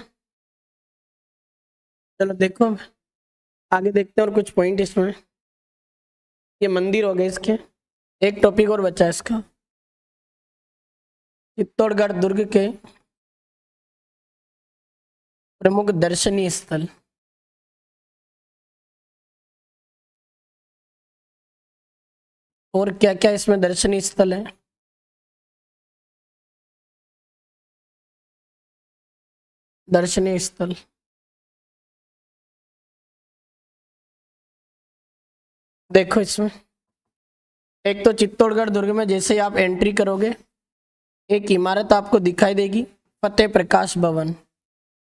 चलो देखो आगे देखते हैं और कुछ पॉइंट इसमें। ये मंदिर हो गए इसके। एक टॉपिक और बचा है इसका, चित्तौड़गढ़ दुर्ग के प्रमुख दर्शनीय स्थल। और क्या क्या इसमें दर्शनीय स्थल है? दर्शनीय स्थल देखो इसमें, एक तो चित्तौड़गढ़ दुर्ग में जैसे ही आप एंट्री करोगे एक इमारत आपको दिखाई देगी, फतेह प्रकाश भवन।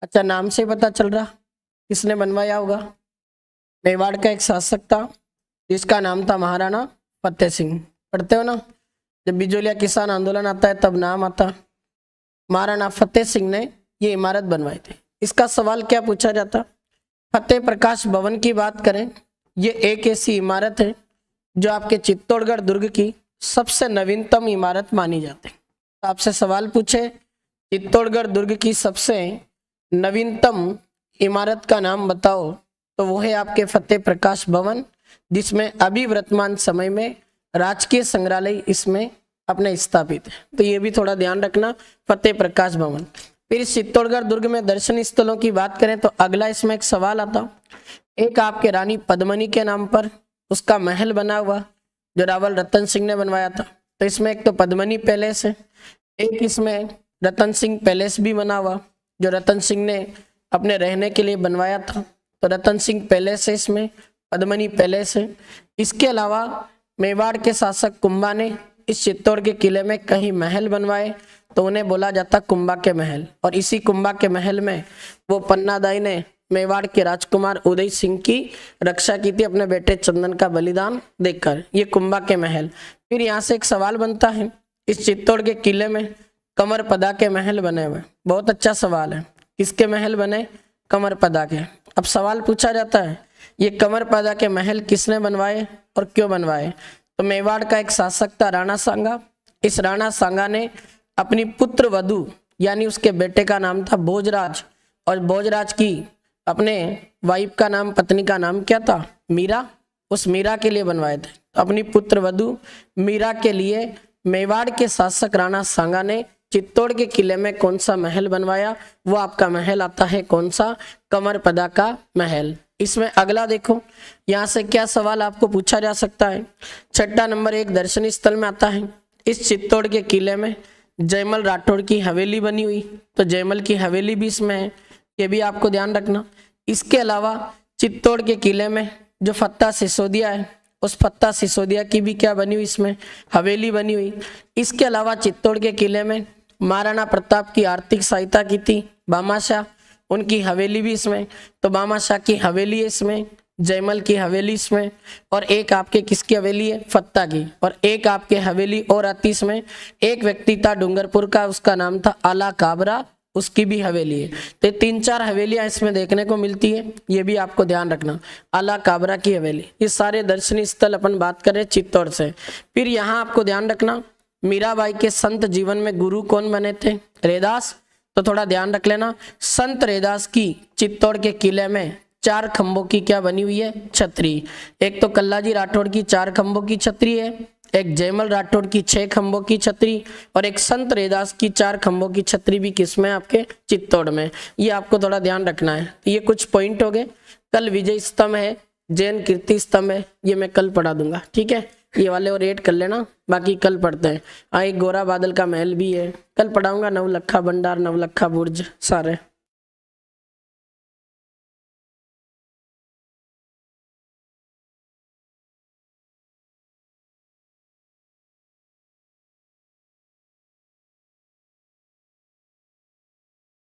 अच्छा, नाम से पता चल रहा किसने बनवाया होगा। मेवाड़ का एक शासक था जिसका नाम था महाराणा फतेह सिंह। पढ़ते हो ना, जब बिजोलिया किसान आंदोलन आता है तब नाम आता। महाराणा फतेह सिंह ने ये इमारत बनवाई थी। इसका सवाल क्या पूछा जाता, फतेह प्रकाश भवन की बात करें, ये एक ऐसी इमारत है जो आपके चित्तौड़गढ़ दुर्ग की सबसे नवीनतम इमारत मानी जाती है। तो आपसे सवाल पूछे चित्तौड़गढ़ दुर्ग की सबसे नवीनतम इमारत का नाम बताओ, तो वो है आपके फतेह प्रकाश भवन, जिसमें अभी वर्तमान समय में राजकीय संग्रहालय इसमें अपने स्थापित है। तो ये भी थोड़ा ध्यान रखना, फतेह प्रकाश भवन। फिर चित्तौड़गढ़ दुर्ग में दर्शनीय स्थलों की बात करें तो अगला इसमें एक सवाल आता, एक आपके रानी पद्मिनी के नाम पर उसका महल बना हुआ जो रावल रतन सिंह ने बनवाया था। तो इसमें एक तो पद्मिनी पैलेस है, एक इसमें रतन सिंह पैलेस भी बना हुआ जो रतन सिंह ने अपने रहने के लिए बनवाया था। तो रतन सिंह पैलेस है, इसमें पद्मिनी पैलेस है। इसके अलावा मेवाड़ के शासक कुंभा ने इस चित्तौड़ के किले में कई महल बनवाए, तो उन्हें बोला जाता कुंभा के महल। और इसी कुंभा के महल में वो पन्नादाई ने मेवाड़ के राजकुमार उदय सिंह की रक्षा की थी अपने बेटे चंदन का बलिदान देकर। ये कुंभा के महल। फिर यहाँ से एक सवाल बनता है, इस चित्तौड़ के किले में कमरपदा के महल बने हुए। बहुत अच्छा सवाल है, किसके महल बने? कमरपदा के। अब सवाल पूछा जाता है ये कमरपदा के महल किसने बनवाए और क्यों बनवाए? तो मेवाड़ का एक शासक था राणा सांगा। इस राणा सांगा ने अपनी पुत्र वधू यानी उसके बेटे का नाम था भोजराज, और भोजराज की अपने वाइफ का नाम, पत्नी का नाम क्या था? मीरा। उस मीरा के लिए बनवाए थे। तो अपनी पुत्र वधू मीरा के लिए मेवाड़ के शासक राणा सांगा ने चित्तौड़ के किले में कौन सा महल बनवाया? वो आपका महल आता है कौन सा? कमरपदा का महल। इसमें अगला देखो, यहाँ से क्या सवाल आपको पूछा जा सकता है। छठा नंबर एक दर्शनीय स्थल में आता है, इस चित्तौड़ के किले में जयमल राठौड़ की हवेली बनी हुई। तो जयमल की हवेली भी इसमें है, ये भी आपको ध्यान रखना। इसके अलावा चित्तौड़ के किले में जो फत्ता सिसोदिया है, उस फत्ता सिसोदिया की भी क्या बनी हुई? इसमें हवेली बनी हुई। इसके अलावा चित्तौड़ के किले में महाराणा प्रताप की आर्थिक सहायता की थी भामाशाह, उनकी हवेली भी इसमें। तो भामाशाह की हवेली है इसमें, जयमल की हवेली इसमें, और एक आपके किसकी हवेली है? फत्ता की। और एक आपके हवेली और आती इसमें, एक व्यक्ति था डूंगरपुर का, उसका नाम था आला काबरा, उसकी भी हवेली है। तो 3-4 हवेलियां इसमें देखने को मिलती है, ये भी आपको ध्यान रखना। आला काबरा की हवेली। ये सारे दर्शनीय स्थल अपन बात करें चित्तौड़ से। फिर यहाँ आपको ध्यान रखना, मीराबाई के संत जीवन में गुरु कौन बने थे? रैदास। तो थोड़ा ध्यान रख लेना, संत रैदास की चित्तौड़ के किले में 4 खंभों की क्या बनी हुई है? छतरी। एक तो कल्लाजी राठौड़ की 4 खंभों की छतरी है, एक जयमल राठौड़ की 6 खंभों की छतरी, और एक संत रैदास की 4 खंभों की छतरी भी किसमें? आपके चित्तौड़ में। ये आपको थोड़ा ध्यान रखना है। तो ये कुछ पॉइंट हो गए। कल विजय स्तंभ है, जैन कीर्ति स्तंभ है, ये मैं कल पढ़ा दूंगा, ठीक है। ये वाले और रेड कर लेना, बाकी कल पढ़ते हैं। एक गोरा बादल का महल भी है, कल पढ़ाऊंगा। नवलखा भंडार, नवलखा बुर्ज, सारे।